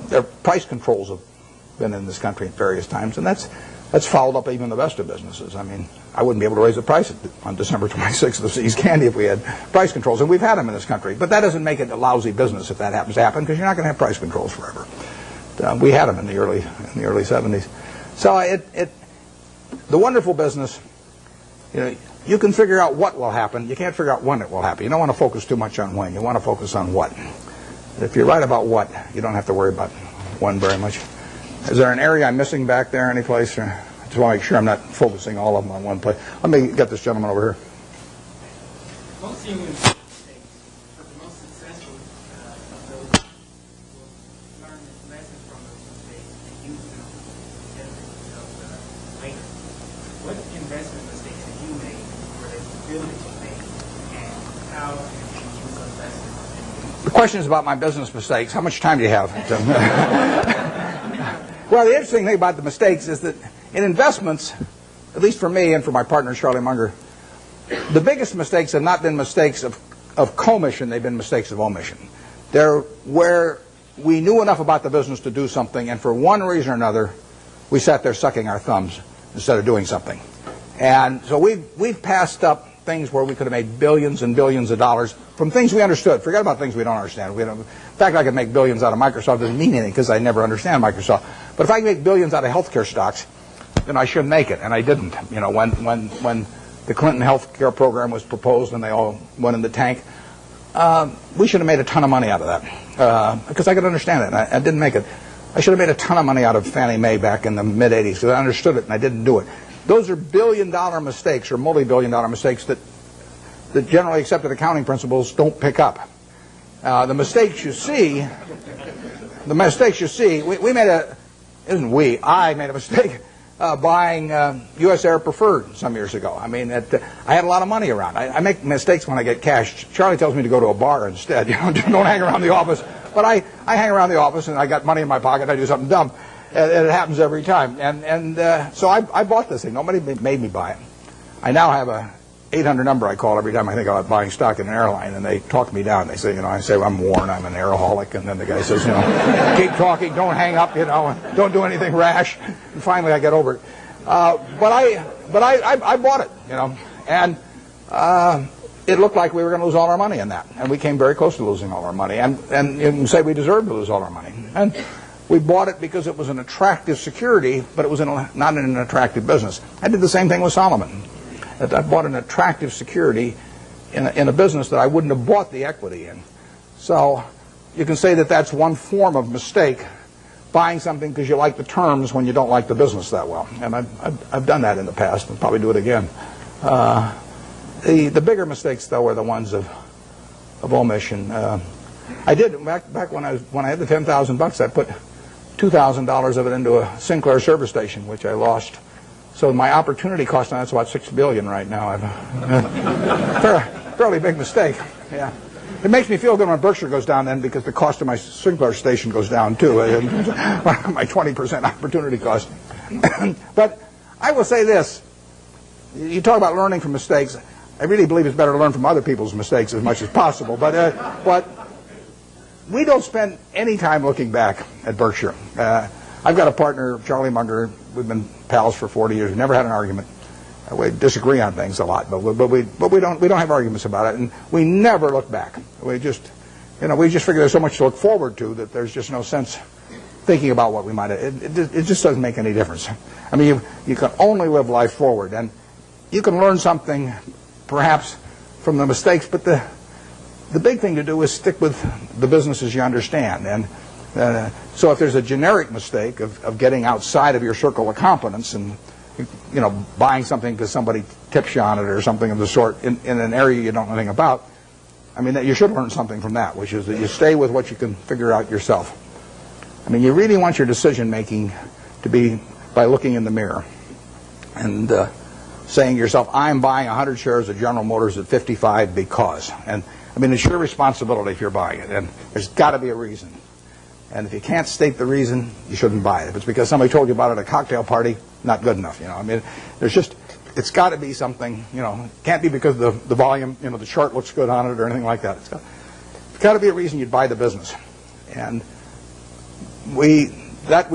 Their price controls have been in this country at various times, and that's fouled up even the best of businesses. I mean, I wouldn't be able to raise the price on December 26th of See's Candy if we had price controls, and we've had them in this country. But that doesn't make it a lousy business if that happens to happen, because you're not going to have price controls forever. We had them in the early 70s. So the wonderful business, you can figure out what will happen. You can't figure out when it will happen. You don't want to focus too much on when. You want to focus on what. If you're right about what, you don't have to worry about when very much. Is there an area I'm missing back there any place? Or I just want to make sure I'm not focusing all of them on one place. Let me get this gentleman over here. Most humans make mistakes, but the most successful of those will learn lessons from those mistakes and use them to benefit themselves later. What investment mistakes have you made or that you feel that you made, and how can you use those lessons? The question is about my business mistakes. How much time do you have? Well, the interesting thing about the mistakes is that in investments, at least for me and for my partner Charlie Munger, the biggest mistakes have not been mistakes of commission, they've been mistakes of omission. They're where we knew enough about the business to do something, and for one reason or another, we sat there sucking our thumbs instead of doing something. And so we've passed up things where we could have made billions and billions of dollars from things we understood. Forget about things we don't understand. In fact, I could make billions out of Microsoft. Doesn't mean anything because I never understand Microsoft. But if I can make billions out of healthcare stocks, then I should make it, and I didn't. When the Clinton healthcare program was proposed and they all went in the tank, we should have made a ton of money out of that because I could understand it, and I didn't make it. I should have made a ton of money out of Fannie Mae back in the mid-'80s because I understood it and I didn't do it. Those are billion-dollar mistakes or multi-billion-dollar mistakes that generally accepted accounting principles don't pick up. The mistakes you see, I made a mistake buying U.S. Air Preferred some years ago. I mean, I had a lot of money around. I make mistakes when I get cash. Charlie tells me to go to a bar instead. Don't hang around the office. But I hang around the office and I got money in my pocket and I do something dumb. And it happens every time. So I bought this thing. Nobody made me buy it. I now have a 800 number I call every time I think about buying stock in an airline, and they talk me down. They say, I say, I'm Warren, I'm an airaholic, and then the guy says, keep talking, don't hang up, and don't do anything rash. And finally I get over it. But I bought it, and it looked like we were going to lose all our money in that, and we came very close to losing all our money, and you can say we deserved to lose all our money. And we bought it because it was an attractive security, but it was not in an attractive business. I did the same thing with Solomon. I bought an attractive security in a business that I wouldn't have bought the equity in. So you can say that that's one form of mistake, buying something because you like the terms when you don't like the business that well. And I've done that in the past and probably do it again. The bigger mistakes, though, are the ones of omission. I did back when I had the $10,000. I put $2,000 of it into a Sinclair service station, which I lost. So my opportunity cost on that's about $6 billion right now. Fairly big mistake. Yeah, it makes me feel good when Berkshire goes down then because the cost of my Sinclair station goes down too. My 20% opportunity cost. But I will say this: you talk about learning from mistakes. I really believe it's better to learn from other people's mistakes as much as possible. But we don't spend any time looking back at Berkshire. I've got a partner, Charlie Munger. We've been pals for 40 years. We've never had an argument. We disagree on things a lot, but we don't have arguments about it, and we never look back. We just figure there's so much to look forward to that there's just no sense thinking about what we might have. It just doesn't make any difference. I mean, you can only live life forward, and you can learn something perhaps from the mistakes, but the big thing to do is stick with the businesses you understand. And so if there's a generic mistake of getting outside of your circle of competence and buying something because somebody tips you on it or something of the sort in an area you don't know anything about, I mean, you should learn something from that, which is that you stay with what you can figure out yourself. I mean, you really want your decision making to be by looking in the mirror and saying to yourself, I'm buying 100 shares of General Motors at 55 because. And I mean, it's your responsibility if you're buying it, and there's got to be a reason. And if you can't state the reason, you shouldn't buy it. If it's because somebody told you about it at a cocktail party, not good enough. I mean, there's it's got to be something, it can't be because the volume, the chart looks good on it or anything like that. It's got to be a reason you'd buy the business. And we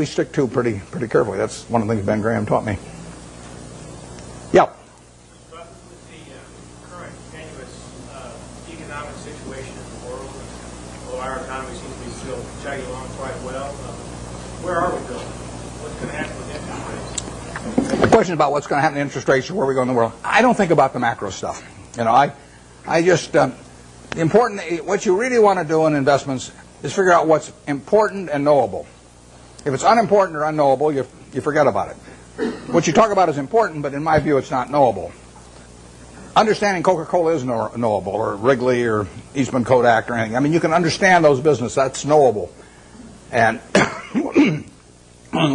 stick to pretty carefully. That's one of the things Ben Graham taught me. Yeah. But with the current tenuous economic situation in the world, although our economy seems to be still chugging along quite well, where are we going? What's going to happen with interest rates? The question about what's going to happen to interest rates or where we go in the world, I don't think about the macro stuff. I just what you really want to do in investments is figure out what's important and knowable. If it's unimportant or unknowable, you forget about it. What you talk about is important, but in my view, it's not knowable. Understanding Coca-Cola is knowable, or Wrigley, or Eastman Kodak, or anything. I mean, you can understand those businesses. That's knowable. And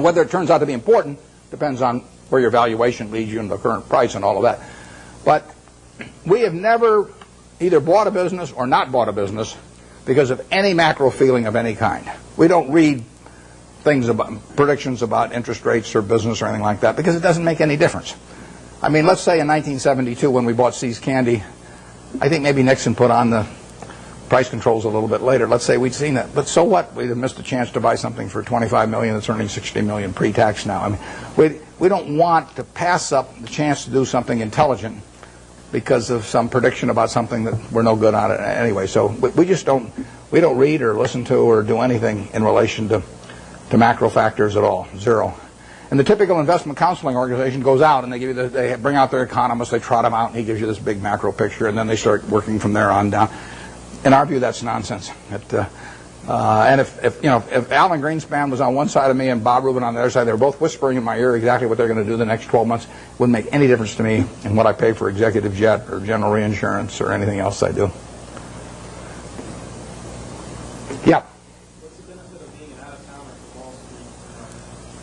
whether it turns out to be important depends on where your valuation leads you and the current price and all of that. But we have never either bought a business or not bought a business because of any macro feeling of any kind. We don't read things about predictions about interest rates or business or anything like that because it doesn't make any difference. I mean, let's say in 1972 when we bought See's Candy, I think maybe Nixon put on the price controls a little bit later. Let's say we'd seen that. But so what? We'd have missed a chance to buy something for $25 million that's earning $60 million pre-tax now. I mean, we don't want to pass up the chance to do something intelligent because of some prediction about something that we're no good on it anyway. So we just don't read or listen to or do anything in relation to macro factors at all. Zero. And the typical investment counseling organization goes out and they bring out their economists, they trot him out, and he gives you this big macro picture, and then they start working from there on down. In our view, that's nonsense. And if Alan Greenspan was on one side of me and Bob Rubin on the other side, they were both whispering in my ear exactly what they're going to do the next 12 months. It wouldn't make any difference to me in what I pay for executive jet or general reinsurance or anything else I do. Yeah. What's the benefit of being an out-of-towner for Wall Street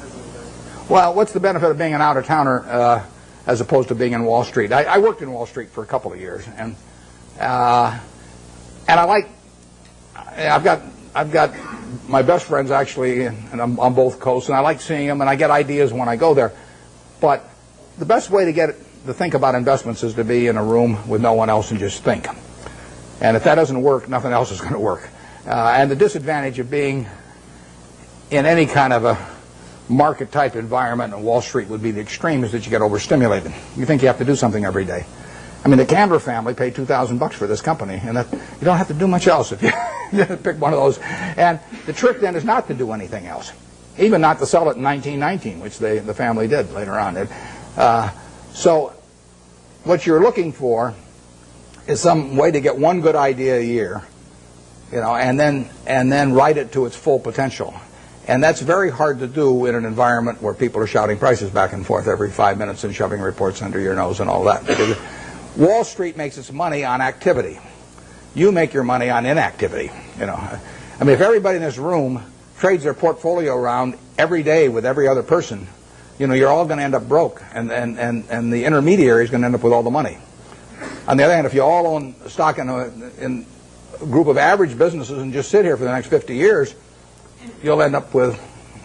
as an investor? Well, what's the benefit of being an out-of-towner as opposed to being in Wall Street? I worked in Wall Street for a couple of years, and I like. I've got my best friends actually, and I'm on both coasts, and I like seeing them, and I get ideas when I go there. But the best way to think about investments is to be in a room with no one else and just think. And if that doesn't work, nothing else is going to work. And the disadvantage of being in any kind of a market-type environment in Wall Street would be the extreme is that you get overstimulated. You think you have to do something every day. I mean, the Canver family paid $2,000 for this company, and you don't have to do much else if you pick one of those. And the trick then is not to do anything else, even not to sell it in 1919, which the family did later on. So what you're looking for is some way to get one good idea a year, and then write it to its full potential. And that's very hard to do in an environment where people are shouting prices back and forth every 5 minutes and shoving reports under your nose and all that. Because Wall Street makes its money on activity. You make your money on inactivity. I mean, if everybody in this room trades their portfolio around every day with every other person, you're all going to end up broke, and the intermediary is going to end up with all the money. On the other hand, if you all own stock in a group of average businesses and just sit here for the next 50 years, you'll end up with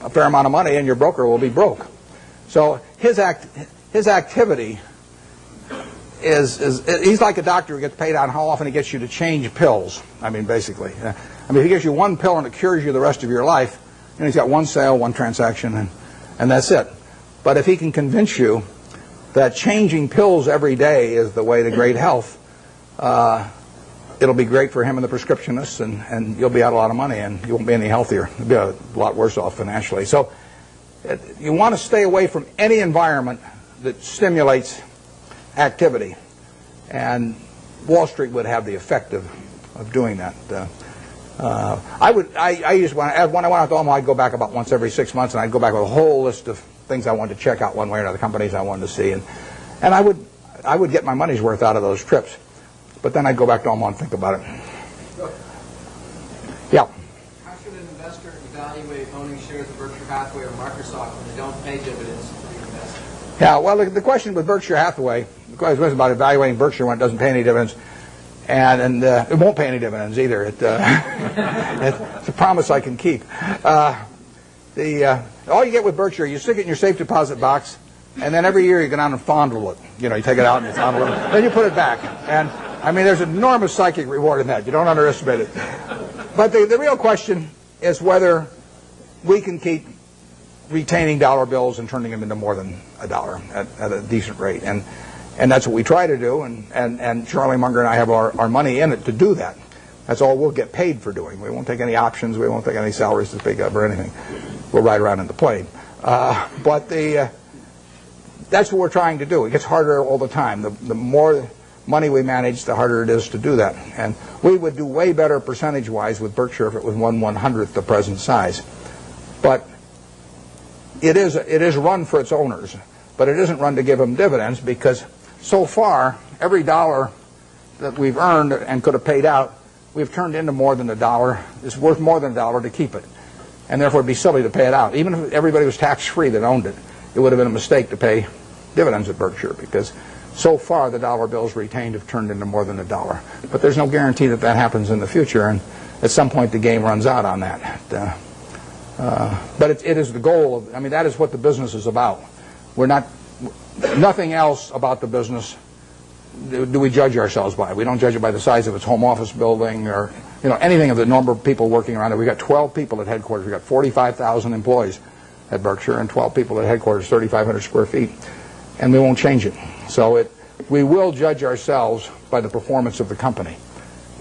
a fair amount of money, and your broker will be broke. So his activity he's like a doctor who gets paid on how often he gets you to change pills. I mean, basically. If he gives you one pill and it cures you the rest of your life, he's got one sale, one transaction, and that's it. But if he can convince you that changing pills every day is the way to great health, it'll be great for him and the prescriptionists, and you'll be out a lot of money, and you won't be any healthier. You'll be a lot worse off financially. So you want to stay away from any environment that stimulates activity, and Wall Street would have the effect of doing that. I used when I went out to Omaha, I'd go back about once every 6 months, and I'd go back with a whole list of things I wanted to check out one way or another, companies I wanted to see, and I would get my money's worth out of those trips. But then I'd go back to Omaha and think about it. Yeah. How should an investor evaluate owning shares of Berkshire Hathaway or Microsoft when they don't pay dividends to the investor? Yeah, well, the question with Berkshire Hathaway, the question was about evaluating Berkshire when it doesn't pay any dividends, and it won't pay any dividends either. It's a promise I can keep. All you get with Berkshire, you stick it in your safe deposit box, and then every year you go down and fondle it. You know, you take it out and you fondle it, then you put it back. And I mean, there's enormous psychic reward in that. You don't underestimate it. But the real question is whether we can keep retaining dollar bills and turning them into more than a dollar at a decent rate. And that's what we try to do. And Charlie Munger and I have our money in it to do that. That's all we'll get paid for doing. We won't take any options. We won't take any salaries to speak of or anything. We'll ride around in the plane. But that's what we're trying to do. It gets harder all the time. The more money we manage, the harder it is to do that. And we would do way better percentage-wise with Berkshire if it was 1/100th the present size. But it is run for its owners. But it isn't run to give them dividends, because so far, every dollar that we've earned and could have paid out, we've turned into more than a dollar. It's worth more than a dollar to keep it. And therefore, it'd be silly to pay it out. Even if everybody was tax-free that owned it, it would have been a mistake to pay dividends at Berkshire, because so far the dollar bills retained have turned into more than a dollar. But there's no guarantee that that happens in the future, and at some point the game runs out on that. But it is the goal of, I mean, that is what the business is about. We're not, nothing else about the business do we judge ourselves by. We don't judge it by the size of its home office building or, you know, anything of the number of people working around it. We've got 12 people at headquarters. We've got 45,000 employees at Berkshire and 12 people at headquarters, 3,500 square feet. And we won't change it. So we will judge ourselves by the performance of the company.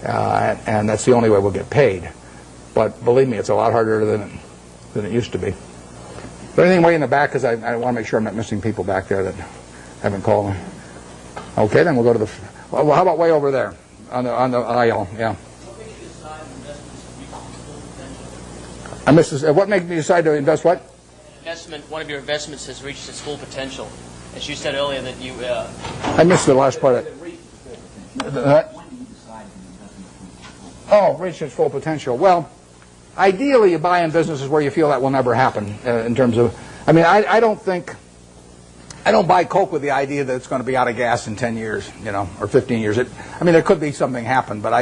And that's the only way we'll get paid. But believe me, it's a lot harder than it used to be. But anything way in the back, because I want to make sure I'm not missing people back there that haven't called me. Okay, then we'll go to the... Well, how about way over there on the aisle? Yeah. What makes you decide investments reach its full potential? I missed this. What made me decide to invest what? One of your investments has reached its full potential. As you said earlier that you... I missed the last part of it. Oh, reach its full potential. Well, ideally you buy in businesses where you feel that will never happen in terms of... I mean, I don't buy Coke with the idea that it's going to be out of gas in 10 years, you know, or 15 years. I mean, there could be something happen, but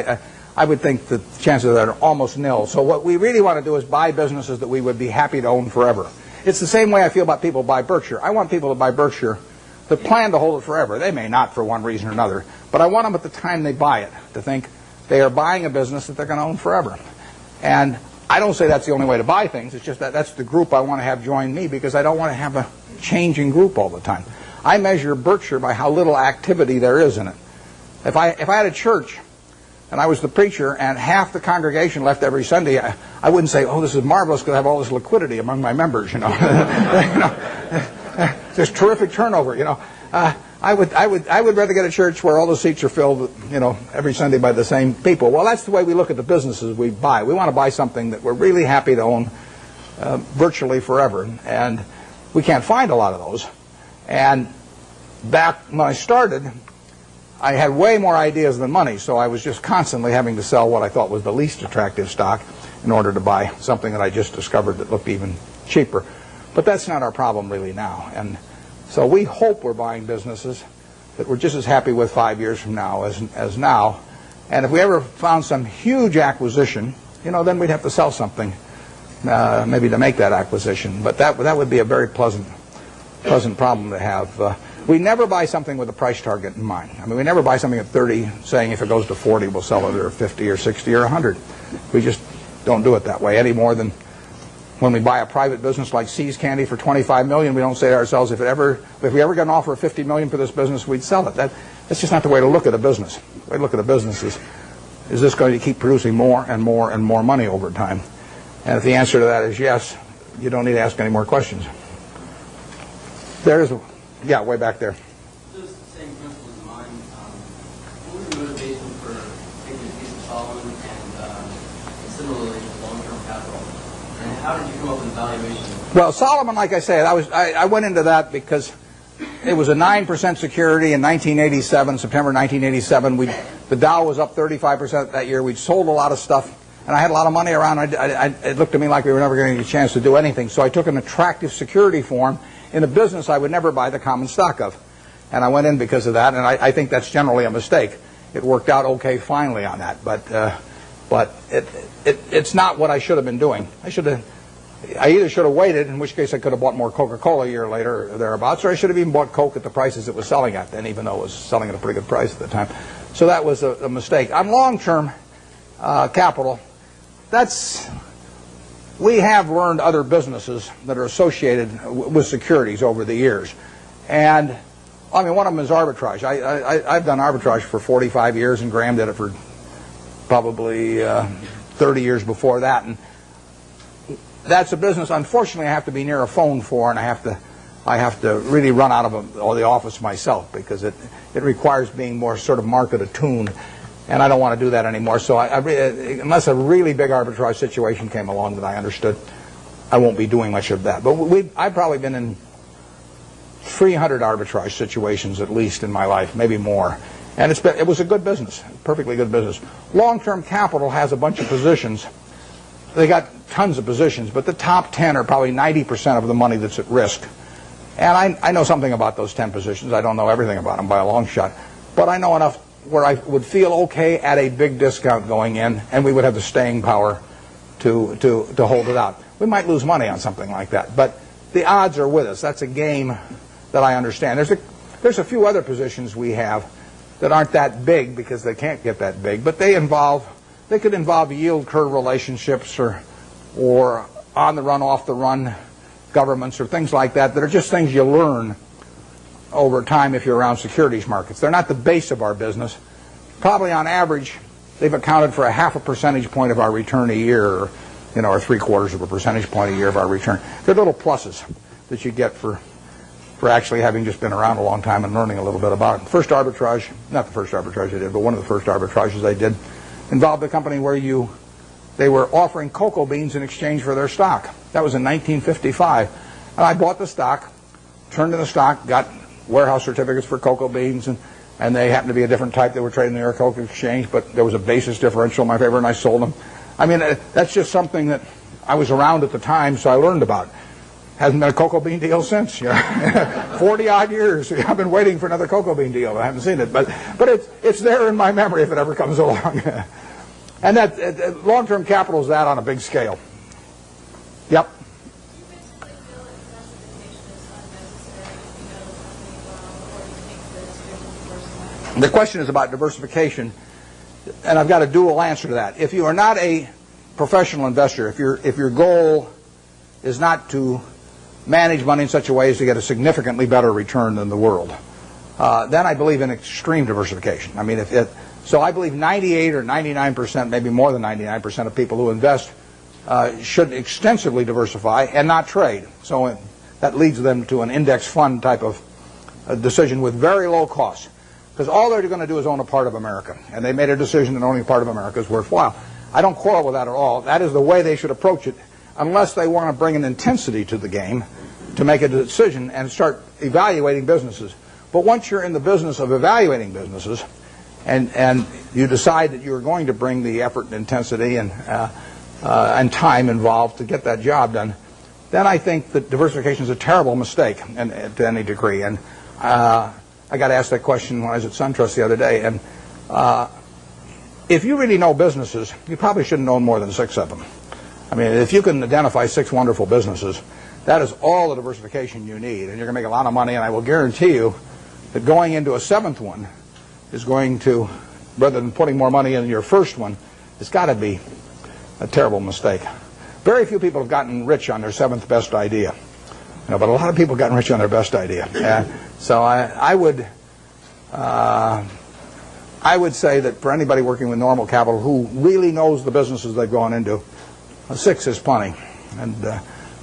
I would think the chances of that are almost nil. So what we really want to do is buy businesses that we would be happy to own forever. It's the same way I feel about people who buy Berkshire. I want people to buy Berkshire that plan to hold it forever. They may not for one reason or another, but I want them at the time they buy it to think they are buying a business that they're going to own forever. And I don't say that's the only way to buy things. It's just that that's the group I want to have join me, because I don't want to have a changing group all the time. I measure Berkshire by how little activity there is in it. If I had a church and I was the preacher and half the congregation left every Sunday, I wouldn't say, oh, this is marvelous because I have all this liquidity among my members, you know. There's terrific turnover, you know. I would rather get a church where all the seats are filled, you know, every Sunday by the same people. Well, that's the way we look at the businesses we buy. We want to buy something that we're really happy to own virtually forever, and we can't find a lot of those. And back when I started, I had way more ideas than money, so I was just constantly having to sell what I thought was the least attractive stock in order to buy something that I just discovered that looked even cheaper. But that's not our problem really now. And so we hope we're buying businesses that we're just as happy with 5 years from now as now. And if we ever found some huge acquisition, you know, then we'd have to sell something maybe to make that acquisition. But that would be a very pleasant problem to have. We never buy something with a price target in mind. I mean, we never buy something at 30 saying if it goes to 40 we'll sell it, or 50 or 60 or 100. We just don't do it that way any more than when we buy a private business like See's Candy for $25 million, we don't say to ourselves, if we ever got an offer of $50 million for this business, we'd sell it. That's just not the way to look at a business. The way to look at a business is this going to keep producing more and more and more money over time? And if the answer to that is yes, you don't need to ask any more questions. Yeah, way back there. Those same principles in mind, what was your motivation for taking a piece of Solomon and similarly long-term capital? And how did you come up with the valuation? Well, Solomon, like I said, I went into that because it was a 9% security in 1987, September 1987. The Dow was up 35% that year. We'd sold a lot of stuff, and I had a lot of money around. It looked to me like we were never going to get a chance to do anything. So I took an attractive security form in a business I would never buy the common stock of. And I went in because of that, and I think that's generally a mistake. It worked out okay finally on that, but it's not what I should have been doing. I should have I either should have waited, in which case I could have bought more Coca-Cola a year later or thereabouts, or I should have even bought Coke at the prices it was selling at then, even though it was selling at a pretty good price at the time. So that was a mistake. On long-term capital, we have learned other businesses that are associated with securities over the years. And, I mean, one of them is arbitrage. I've done arbitrage for 45 years, and Graham did it for probably 30 years before that. And that's a business, unfortunately, I have to be near a phone for, and I have to really run out of the office myself, because it requires being more sort of market attuned, and I don't want to do that anymore. So unless a really big arbitrage situation came along that I understood, I won't be doing much of that. But I've probably been in 300 arbitrage situations at least in my life, maybe more. And it was a good business, perfectly good business. Long-term capital has a bunch of positions. They got tons of positions, but the top 10 are probably 90% of the money that's at risk. And I know something about those 10 positions. I don't know everything about them by a long shot, but I know enough where I would feel okay at a big discount going in, and we would have the staying power to hold it out. We might lose money on something like that, but the odds are with us. That's a game that I understand. There's a few other positions we have that aren't that big because they can't get that big, but they could involve yield curve relationships or on the run, off the run governments or things like that are just things you learn over time if you're around securities markets. They're not the base of our business. Probably on average, they've accounted for a half a percentage point of our return a year, or 3/4 of a percentage point a year of our return. They're little pluses that you get for actually having just been around a long time and learning a little bit about it. First arbitrage, not the first arbitrage I did, but one of the first arbitrages I did, involved a company where they were offering cocoa beans in exchange for their stock. That was in 1955. And I bought the stock, turned in the stock, got warehouse certificates for cocoa beans, and they happened to be a different type. They were trading in the New York Cocoa Exchange, but there was a basis differential in my favor, and I sold them. I mean, that's just something that I was around at the time, so I learned about. Hasn't been a cocoa bean deal since. 40-odd years. I've been waiting for another cocoa bean deal. I haven't seen it, but it's there in my memory if it ever comes along. And that long-term capital is that on a big scale. Yep. The question is about diversification, and I've got a dual answer to that. If you are not a professional investor, if your goal is not to manage money in such a way as to get a significantly better return than the world, then I believe in extreme diversification. I mean, so I believe 98 or 99%, maybe more than 99% of people who invest should extensively diversify and not trade. So that leads them to an index fund type of decision with very low costs. Because all they're going to do is own a part of America. And they made a decision that owning a part of America is worthwhile. I don't quarrel with that at all. That is the way they should approach it, unless they want to bring an intensity to the game to make a decision and start evaluating businesses. But once you're in the business of evaluating businesses, and you decide that you're going to bring the effort and intensity and time involved to get that job done, then I think that diversification is a terrible mistake to any degree. And I got asked that question when I was at SunTrust the other day. And if you really know businesses, you probably shouldn't own more than 6 of them. I mean, if you can identify 6 wonderful businesses, that is all the diversification you need, and you're going to make a lot of money. And I will guarantee you that going into a 7th one is going to, rather than putting more money in your first one, it's got to be a terrible mistake. Very few people have gotten rich on their 7th best idea, but a lot of people have gotten rich on their best idea. So I would say that for anybody working with normal capital who really knows the businesses they've gone into, a 6 is plenty, and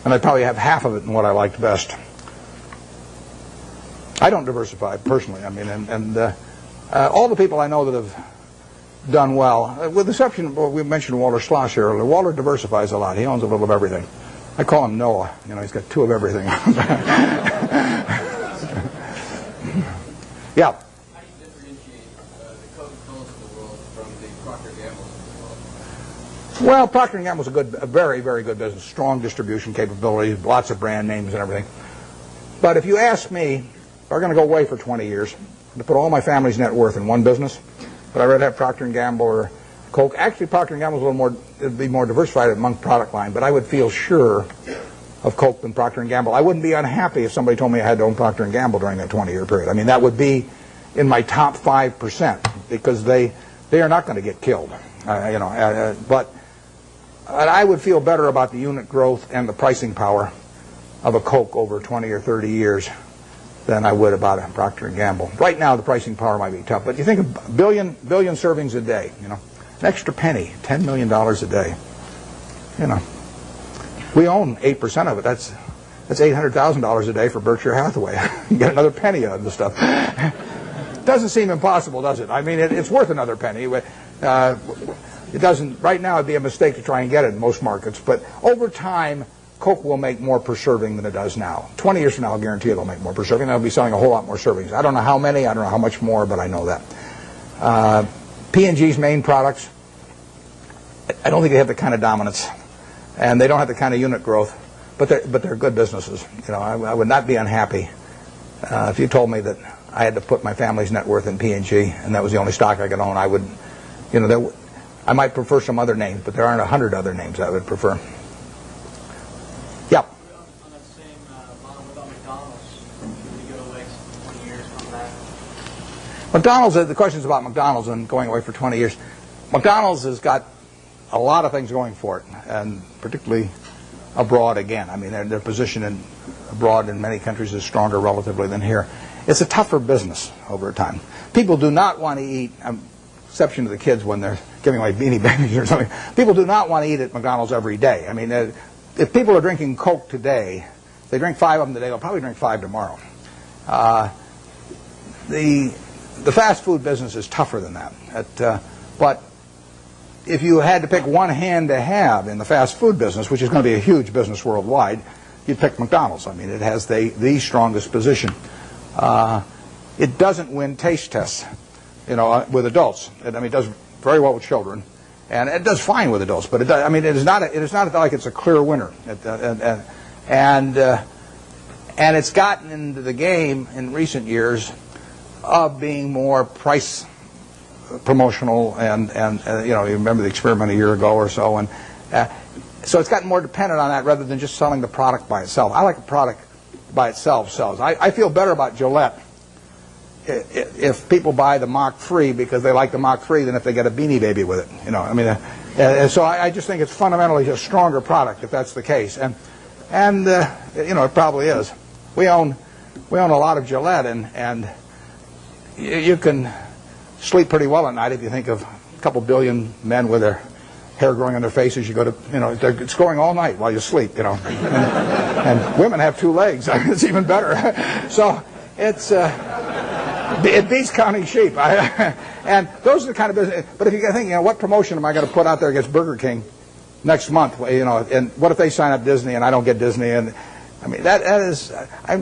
I probably have half of it in what I liked best. I don't diversify personally. I mean, and all the people I know that have done well, with the exception of, we mentioned Walter Schloss earlier. Walter diversifies a lot. He owns a little of everything. I call him Noah. He's got 2 of everything. Yeah. How do you differentiate the Coca-Colas of the world from the Procter & Gamble's of the world? Well, Procter & Gamble is a very, very good business. Strong distribution capabilities, lots of brand names and everything. But if you ask me, if I'm going to go away for 20 years, to put all my family's net worth in one business, but I'd rather have Procter & Gamble or Coke. Actually, Procter & Gamble's a little more, it'd be more diversified among product line, but I would feel sure of Coke than Procter & Gamble. I wouldn't be unhappy if somebody told me I had to own Procter & Gamble during that 20-year period. I mean, that would be in my top 5% because they are not going to get killed. But I would feel better about the unit growth and the pricing power of a Coke over 20 or 30 years than I would about a Procter & Gamble. Right now, the pricing power might be tough, but you think of billion servings a day, an extra penny, $10 million a day. We own 8% of it. That's $800,000 a day for Berkshire Hathaway. You get another penny out of the stuff. Doesn't seem impossible, does it? I mean, it's worth another penny. It doesn't. Right now, it'd be a mistake to try and get it in most markets. But over time, Coke will make more per serving than it does now. 20 years from now, I'll guarantee it'll make more per serving. They'll be selling a whole lot more servings. I don't know how many. I don't know how much more, but I know that. P&G's main products, I don't think they have the kind of dominance, and they don't have the kind of unit growth. But they're good businesses. I would not be unhappy if you told me that I had to put my family's net worth in P&G, and that was the only stock I could own. I would, I might prefer some other names, but there aren't 100 other names I would prefer. Yeah. On that same line, what about McDonald's? Should we go away 20 years from that? McDonald's, the question's about McDonald's and going away for 20 years. McDonald's has got a lot of things going for it, and particularly abroad again. I mean, their position abroad in many countries is stronger relatively than here. It's a tougher business over time. People do not want to eat, exception to the kids when they're giving away Beanie Babies or something, people do not want to eat at McDonald's every day. I mean, if people are drinking Coke today, they drink 5 of them today, they'll probably drink 5 tomorrow. The fast food business is tougher than that. But if you had to pick one hand to have in the fast food business, which is going to be a huge business worldwide, you'd pick McDonald's. I mean, it has the strongest position. It doesn't win taste tests, with adults. It does very well with children, and it does fine with adults. But it is not like it's a clear winner. And it's gotten into the game in recent years of being more price promotional, and you remember the experiment a year ago or so, and so it's gotten more dependent on that rather than just selling the product by itself. I like a product by itself sells. I feel better about Gillette if people buy the Mach 3 because they like the Mach 3 than if they get a Beanie Baby with it. So I just think it's fundamentally a stronger product if that's the case, and it probably is. We own a lot of Gillette, and you can sleep pretty well at night if you think of a couple billion men with their hair growing on their faces. You go to, it's growing all night while you sleep, and women have 2 legs. It's even better. So it beats counting sheep. And those are the kind of business. But if you think, what promotion am I going to put out there against Burger King next month? And what if they sign up Disney and I don't get Disney? And I mean, that is, I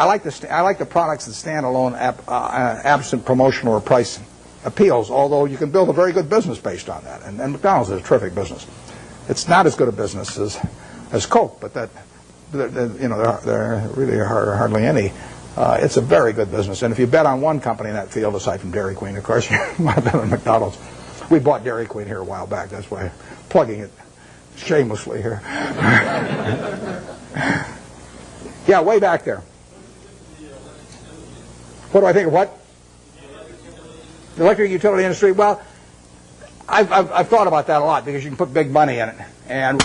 like the products that stand alone, absent promotional or price appeals, although you can build a very good business based on that. And McDonald's is a terrific business. It's not as good a business as Coke, but there really are hardly any. It's a very good business. And if you bet on one company in that field, aside from Dairy Queen, of course, you might bet on McDonald's. We bought Dairy Queen here a while back. That's why I'm plugging it shamelessly here. Yeah, way back there. What do I think of what? The electric utility industry. Well, I've thought about that a lot because you can put big money in it, and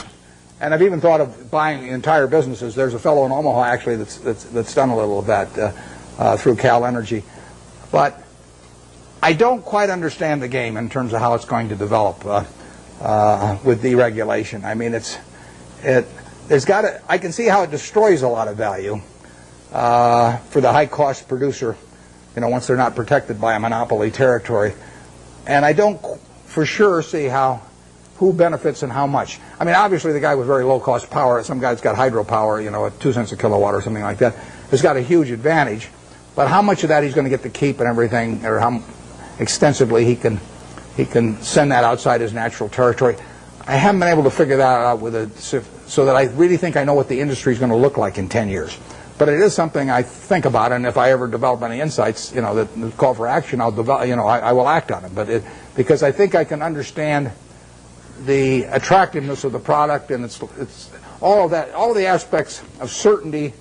I've even thought of buying entire businesses. There's a fellow in Omaha actually that's done a little of that through Cal Energy, but I don't quite understand the game in terms of how it's going to develop with deregulation. I mean, I can see how it destroys a lot of value for the high-cost producer, once they're not protected by a monopoly territory. And I don't for sure see who benefits and how much. I mean, obviously the guy with very low-cost power, some guy's got hydropower, at 2 cents a kilowatt or something like that, has got a huge advantage. But how much of that he's going to get to keep and everything, or how extensively he can send that outside his natural territory, I haven't been able to figure that out so that I really think I know what the industry is going to look like in 10 years. But it is something I think about, and if I ever develop any insights, that call for action, I'll develop. I will act on it. But because I think I can understand the attractiveness of the product and it's all of that, all of the aspects of certainty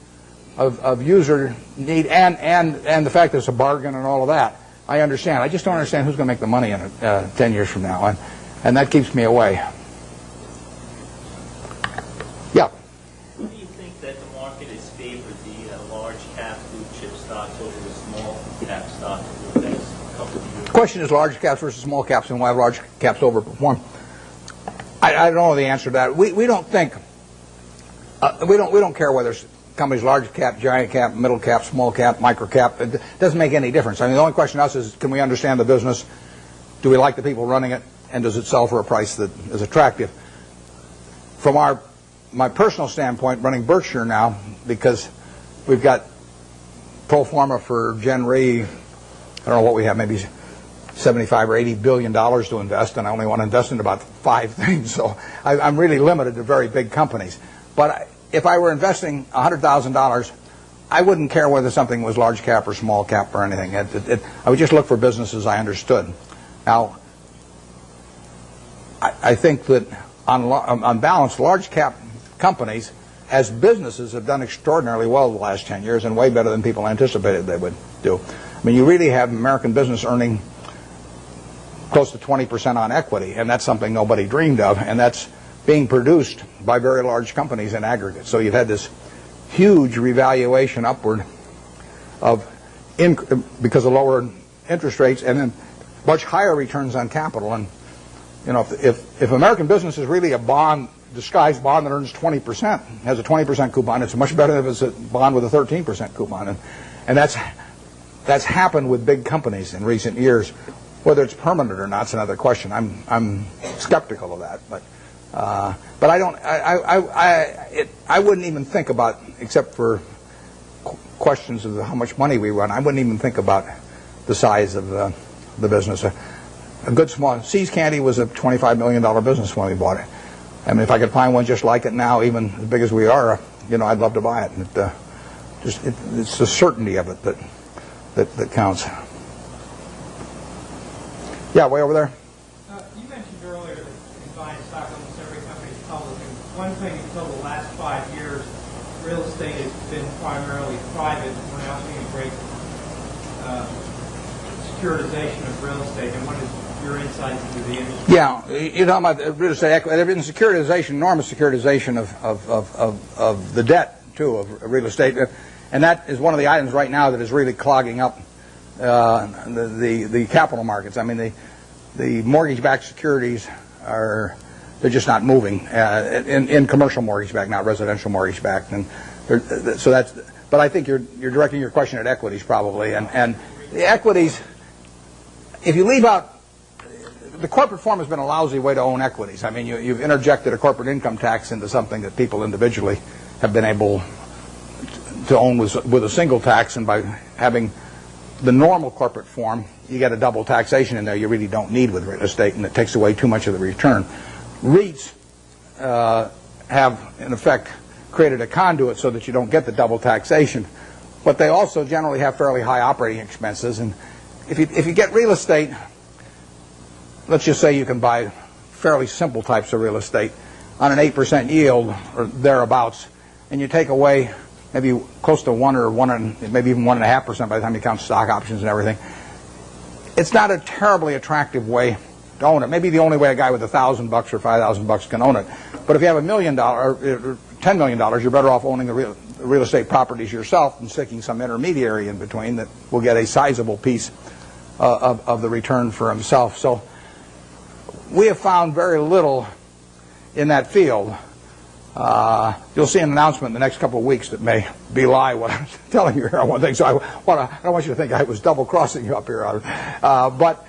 of user need and the fact that it's a bargain and all of that. I understand. I just don't understand who's going to make the money in it 10 years from now, and that keeps me away. Yeah. Why do you think that the market has favored the large cap blue chip stocks over the small cap stocks over the next couple of years? The question is large caps versus small caps and why large caps overperform. I don't know the answer to that. We don't think we don't care whether companies large cap, giant cap, middle cap, small cap, micro cap. It doesn't make any difference. I mean, the only question to us is, can we understand the business? Do we like the people running it? And does it sell for a price that is attractive? From my personal standpoint, running Berkshire now, because we've got pro forma for Gen Re, I don't know what we have, maybe 75 or 80 billion dollars to invest, and I only want to invest in about 5 things. So I'm really limited to very big companies. But if I were investing $100,000, I wouldn't care whether something was large cap or small cap or anything. I would just look for businesses I understood. Now, I think that on balance, large cap companies as businesses have done extraordinarily well the last 10 years and way better than people anticipated they would do. I mean, you really have American business earning close to 20% on equity, and that's something nobody dreamed of, and that's being produced by very large companies in aggregate. So you've had this huge revaluation upward because of lower interest rates and then much higher returns on capital. And you know, if American business is really a bond, disguised bond that earns 20%, has a 20% coupon, it's much better if it's a bond with a 13% coupon. And that's happened with big companies in recent years. Whether it's permanent or not is another question. I'm skeptical of that, but I don't. I wouldn't even think about, except for questions of how much money we run. I wouldn't even think about the size of the business. A good small See's Candy was a $25 million business when we bought it. I mean, if I could find one just like it now, even as big as we are, you know, I'd love to buy it. And it's the certainty of it that counts. Yeah, way over there. You mentioned earlier that in buying stock, almost every company is public. And one thing until the last 5 years, real estate has been primarily private. We're now seeing a great securitization of real estate. And what is your insights into the industry? Yeah, you're talking about real estate equity. There's been securitization, enormous securitization of the debt, too, of real estate. And that is one of the items right now that is really clogging up the capital markets. I mean, the mortgage-backed securities they're just not moving in commercial mortgage-backed, not residential mortgage-backed, and so that's. But I think you're directing your question at equities probably, and the equities. If you leave out the corporate form has been a lousy way to own equities. I mean, you've interjected a corporate income tax into something that people individually have been able to own with a single tax, and by having the normal corporate form, you get a double taxation in there you really don't need with real estate, and it takes away too much of the return. REITs have, in effect, created a conduit so that you don't get the double taxation, but they also generally have fairly high operating expenses. And if you get real estate, let's just say you can buy fairly simple types of real estate on an 8% yield or thereabouts, and you take away maybe close to 1 or 1, maybe even 1.5% by the time you count stock options and everything. It's not a terribly attractive way to own it. Maybe the only way a guy with $1,000 or $5,000 can own it. But if you have $1 million or $10 million, you're better off owning the real estate properties yourself and sticking some intermediary in between that will get a sizable piece of the return for himself. So we have found very little in that field. You'll see an announcement in the next couple of weeks that may belie what I'm telling you here on one thing. So I don't want you to think I was double-crossing you up here. But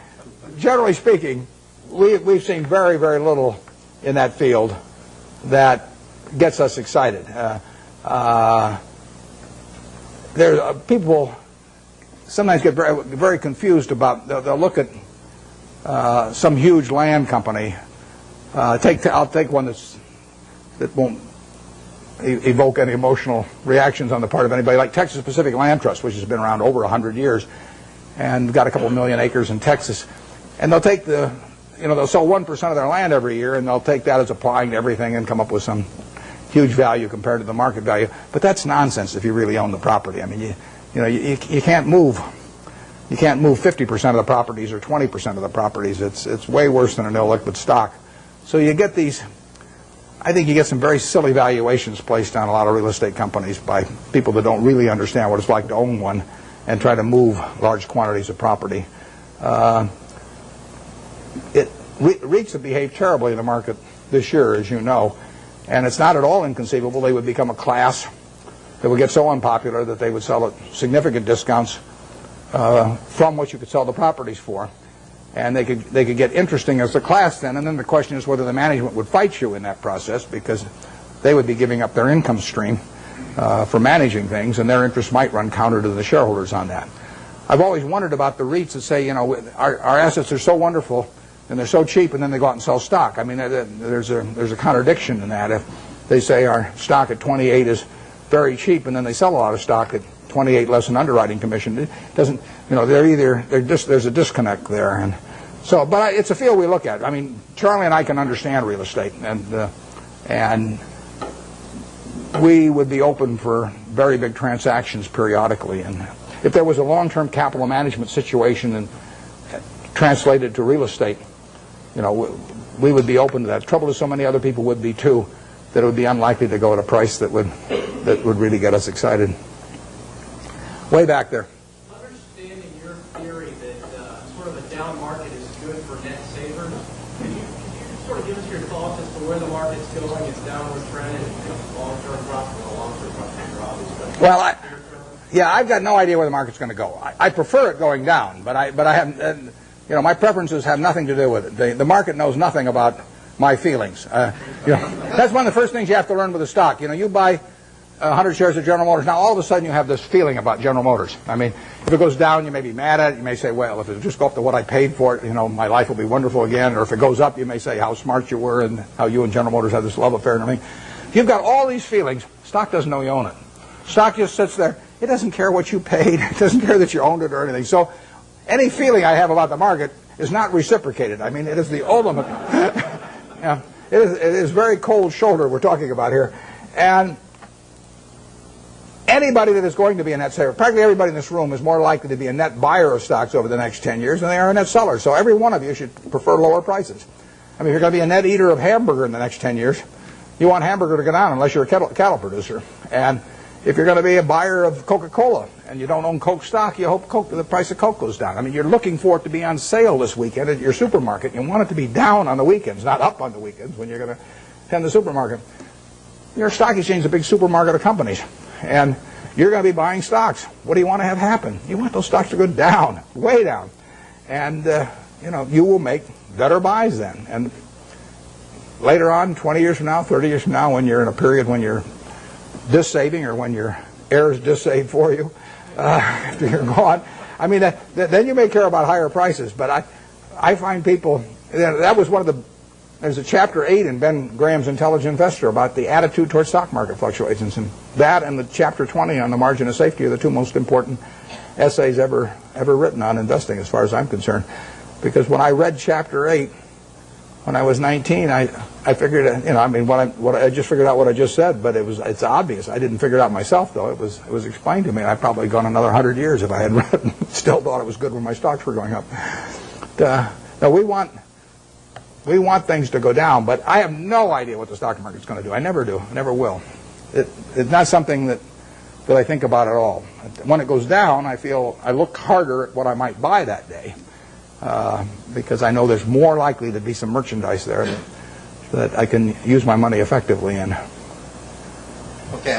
generally speaking, we've seen very, very little in that field that gets us excited. People sometimes get very, very confused about. They'll look at some huge land company. I'll take one that won't evoke any emotional reactions on the part of anybody, like Texas Pacific Land Trust, which has been around over 100 years and got a couple million acres in Texas. And they'll take they'll sell 1% of their land every year, and they'll take that as applying to everything and come up with some huge value compared to the market value. But that's nonsense if you really own the property. I mean, you can't move. You can't move 50% of the properties or 20% of the properties. It's way worse than an illiquid stock. So you get these. I think you get some very silly valuations placed on a lot of real estate companies by people that don't really understand what it's like to own one and try to move large quantities of property. REITs have behaved terribly in the market this year, as you know, and it's not at all inconceivable they would become a class that would get so unpopular that they would sell at significant discounts from what you could sell the properties for. And they could get interesting as a class then, and then the question is whether the management would fight you in that process, because they would be giving up their income stream for managing things, and their interests might run counter to the shareholders on that. I've always wondered about the REITs that say, our assets are so wonderful and they're so cheap, and then they go out and sell stock. I mean, there's a contradiction in that. If they say our stock at 28 is very cheap, and then they sell a lot of stock at 28 less an underwriting commission, it doesn't. There's a disconnect there, and so. But it's a field we look at. I mean, Charlie and I can understand real estate, and we would be open for very big transactions periodically. And if there was a long-term capital management situation and translated to real estate, we would be open to that. The trouble is, so many other people would be too, that it would be unlikely to go at a price that would really get us excited. Way back there. Understanding your theory that sort of a down market is good for net savers, could you sort of give us your thoughts as to where the market's going, its downward trend, and long-term drop and a long-term drop? Well, I've got no idea where the market's going to go. I prefer it going down, but I haven't. My preferences have nothing to do with it. The market knows nothing about my feelings. That's one of the first things you have to learn with a stock. You buy 100 shares of General Motors. Now, all of a sudden, you have this feeling about General Motors. I mean, if it goes down, you may be mad at it. You may say, well, if it just go up to what I paid for it, my life will be wonderful again. Or if it goes up, you may say how smart you were and how you and General Motors have this love affair and everything. You've got all these feelings. Stock doesn't know you own it. Stock just sits there. It doesn't care what you paid. It doesn't care that you owned it or anything. So any feeling I have about the market is not reciprocated. I mean, it is the ultimate. It is very cold shoulder we're talking about here. And anybody that is going to be a net saver, practically everybody in this room is more likely to be a net buyer of stocks over the next 10 years than they are a net seller. So every one of you should prefer lower prices. I mean, if you're going to be a net eater of hamburger in the next 10 years, you want hamburger to go down unless you're a cattle producer. And if you're going to be a buyer of Coca-Cola and you don't own Coke stock, you hope the price of Coke goes down. I mean, you're looking for it to be on sale this weekend at your supermarket. You want it to be down on the weekends, not up on the weekends when you're going to attend the supermarket. Your stock exchange is a big supermarket of companies, and you're going to be buying stocks. What do you want to have happen? You want those stocks to go down, way down. And, you will make better buys then. And later on, 20 years from now, 30 years from now, when you're in a period when you're dis-saving or when your heirs dis-save for you after you're gone, I mean, then you may care about higher prices. But I find people, that was one of the, there's a chapter 8 in Ben Graham's Intelligent Investor about the attitude towards stock market fluctuations. And that and the chapter 20 on the margin of safety are the two most important essays ever written on investing as far as I'm concerned. Because when I read chapter 8, when I was 19, I figured, I just figured out what I just said, but it's obvious. I didn't figure it out myself, though. It was explained to me. I'd probably gone another 100 years if I had read it. Still thought it was good when my stocks were going up. No, we want things to go down, but I have no idea what the stock market's going to do. I never do. I never will. It's not something that I think about at all. When it goes down, I look harder at what I might buy that day. Because I know there's more likely to be some merchandise there that I can use my money effectively in. Okay,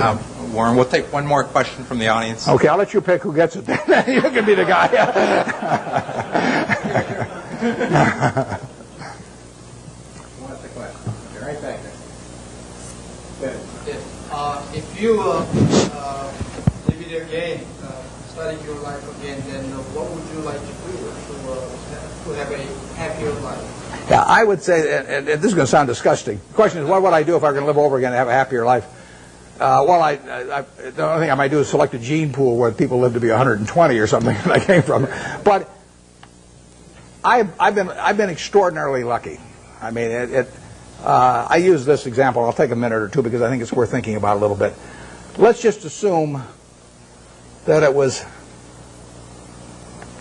Warren, we'll take one more question from the audience. Okay, I'll let you pick who gets it then. You can be the guy. What's the question? Okay, right back there. If you live it again, study your life again, then what would you like to do to have a happier life? Yeah, I would say, and this is going to sound disgusting. The question is, what would I do if I were going to live over again and have a happier life? The only thing I might do is select a gene pool where people live to be 120 or something that I came from. But I've been extraordinarily lucky. I mean, I use this example. I'll take a minute or two because I think it's worth thinking about a little bit. Let's just assume that it was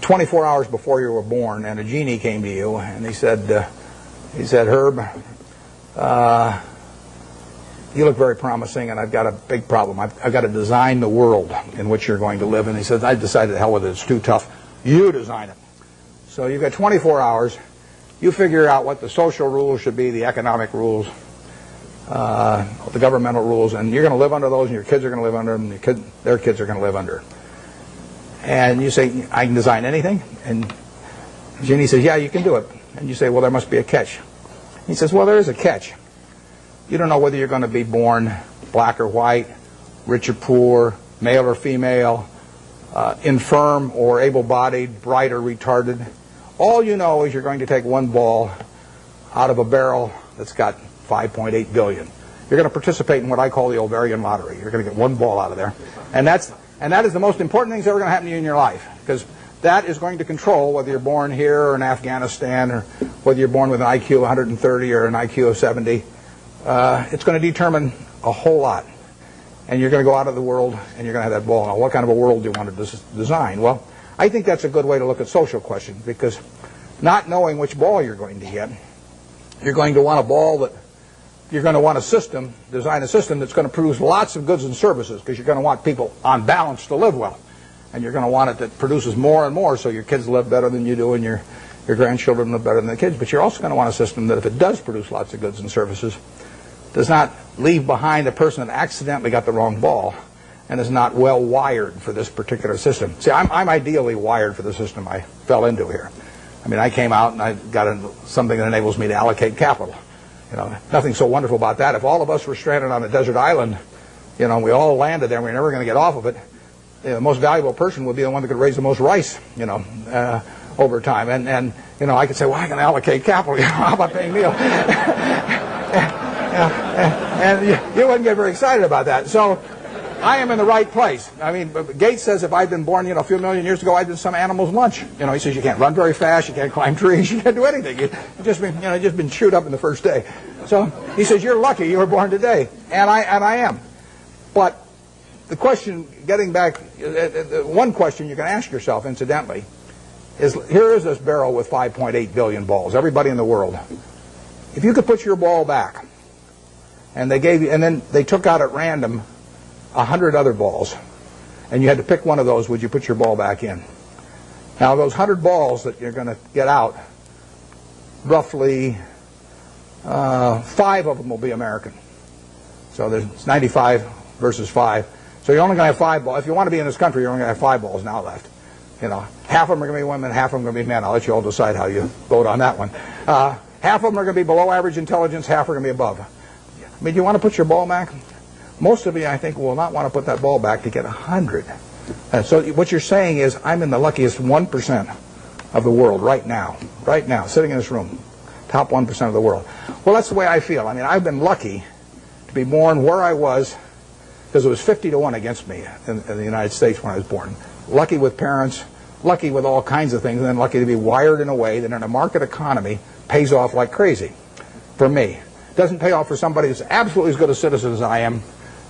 24 hours before you were born, and a genie came to you, and he said, Herb, you look very promising, and I've got a big problem. I've got to design the world in which you're going to live. And he says, I decided to hell with it. It's too tough. You design it. So you've got 24 hours. You figure out what the social rules should be, the economic rules, the governmental rules, and you're going to live under those, and your kids are going to live under them, and their kids are going to live under. And you say, I can design anything? And Ginny says, yeah, you can do it. And you say, well, there must be a catch. He says, well, there is a catch. You don't know whether you're going to be born black or white, rich or poor, male or female, infirm or able-bodied, bright or retarded. All you know is you're going to take one ball out of a barrel that's got 5.8 billion. You're going to participate in what I call the ovarian lottery. You're going to get one ball out of there. And that is the most important thing that's ever going to happen to you in your life, because that is going to control whether you're born here or in Afghanistan, or whether you're born with an IQ of 130 or an IQ of 70. It's going to determine a whole lot. And you're going to go out of the world and you're going to have that ball. Now, what kind of a world do you want to design? Well, I think that's a good way to look at social questions, because not knowing which ball you're going to get, you're going to want a ball that you're going to want design a system that's going to produce lots of goods and services, because you're going to want people on balance to live well. And you're going to want it that produces more and more, so your kids live better than you do and your grandchildren live better than the kids. But you're also going to want a system that, if it does produce lots of goods and services, does not leave behind a person that accidentally got the wrong ball and is not well wired for this particular system. See, I'm ideally wired for the system I fell into here. I mean, I came out and I got something that enables me to allocate capital. You know, nothing so wonderful about that. If all of us were stranded on a desert island, you know, we all landed there and we're never going to get off of it, the most valuable person would be the one that could raise the most rice, you know, over time. And you know, I could say, well, I can allocate capital. You know, how about paying Neil? And you wouldn't get very excited about that. So I am in the right place. I mean, Gates says if I'd been born, you know, a few million years ago, I'd been some animal's lunch. You know, he says you can't run very fast, you can't climb trees, you can't do anything. You've just been chewed up in the first day. So he says you're lucky you were born today, and I am. But the question, getting back, one question you can ask yourself, incidentally, is here is this barrel with 5.8 billion balls, everybody in the world. If you could put your ball back, and then they took out at random 100 other balls, and you had to pick one of those, would you put your ball back in? Now, those 100 balls that you're going to get out, roughly 5 of them will be American. So there's 95 versus 5. So you're only going to have 5 balls. If you want to be in this country, you're only going to have 5 balls now left. You know, half of them are going to be women, half of them are going to be men. I'll let you all decide how you vote on that one. Half of them are going to be below average intelligence, half are going to be above. I mean, do you want to put your ball back? Most of you, I think, will not want to put that ball back to get 100. So what you're saying is, I'm in the luckiest 1% of the world right now, sitting in this room, top 1% of the world. Well, that's the way I feel. I mean, I've been lucky to be born where I was, because it was 50-1 against me in the United States when I was born. Lucky with parents, lucky with all kinds of things, and then lucky to be wired in a way that in a market economy pays off like crazy for me. It doesn't pay off for somebody who's absolutely as good a citizen as I am,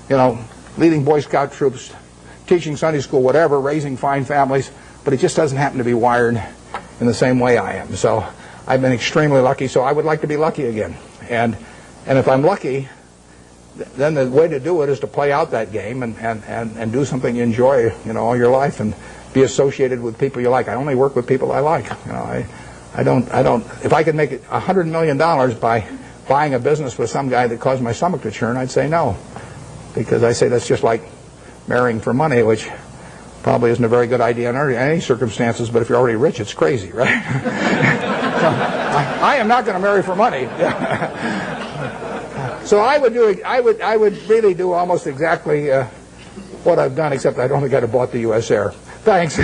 you know, leading Boy Scout troops, teaching Sunday school, whatever, raising fine families, but it just doesn't happen to be wired in the same way I am. So I've been extremely lucky, so I would like to be lucky again. And if I'm lucky, then the way to do it is to play out that game and do something you enjoy, you know, all your life, and be associated with people you like. I only work with people I like. You know, I don't. If I could make $100 million by buying a business with some guy that caused my stomach to churn, I'd say no, because I say that's just like marrying for money, which probably isn't a very good idea in any circumstances. But if you're already rich, it's crazy, right? So I am not going to marry for money. So I would really do almost exactly what I've done, except I don't think I'd have bought the U.S. Air. Thanks.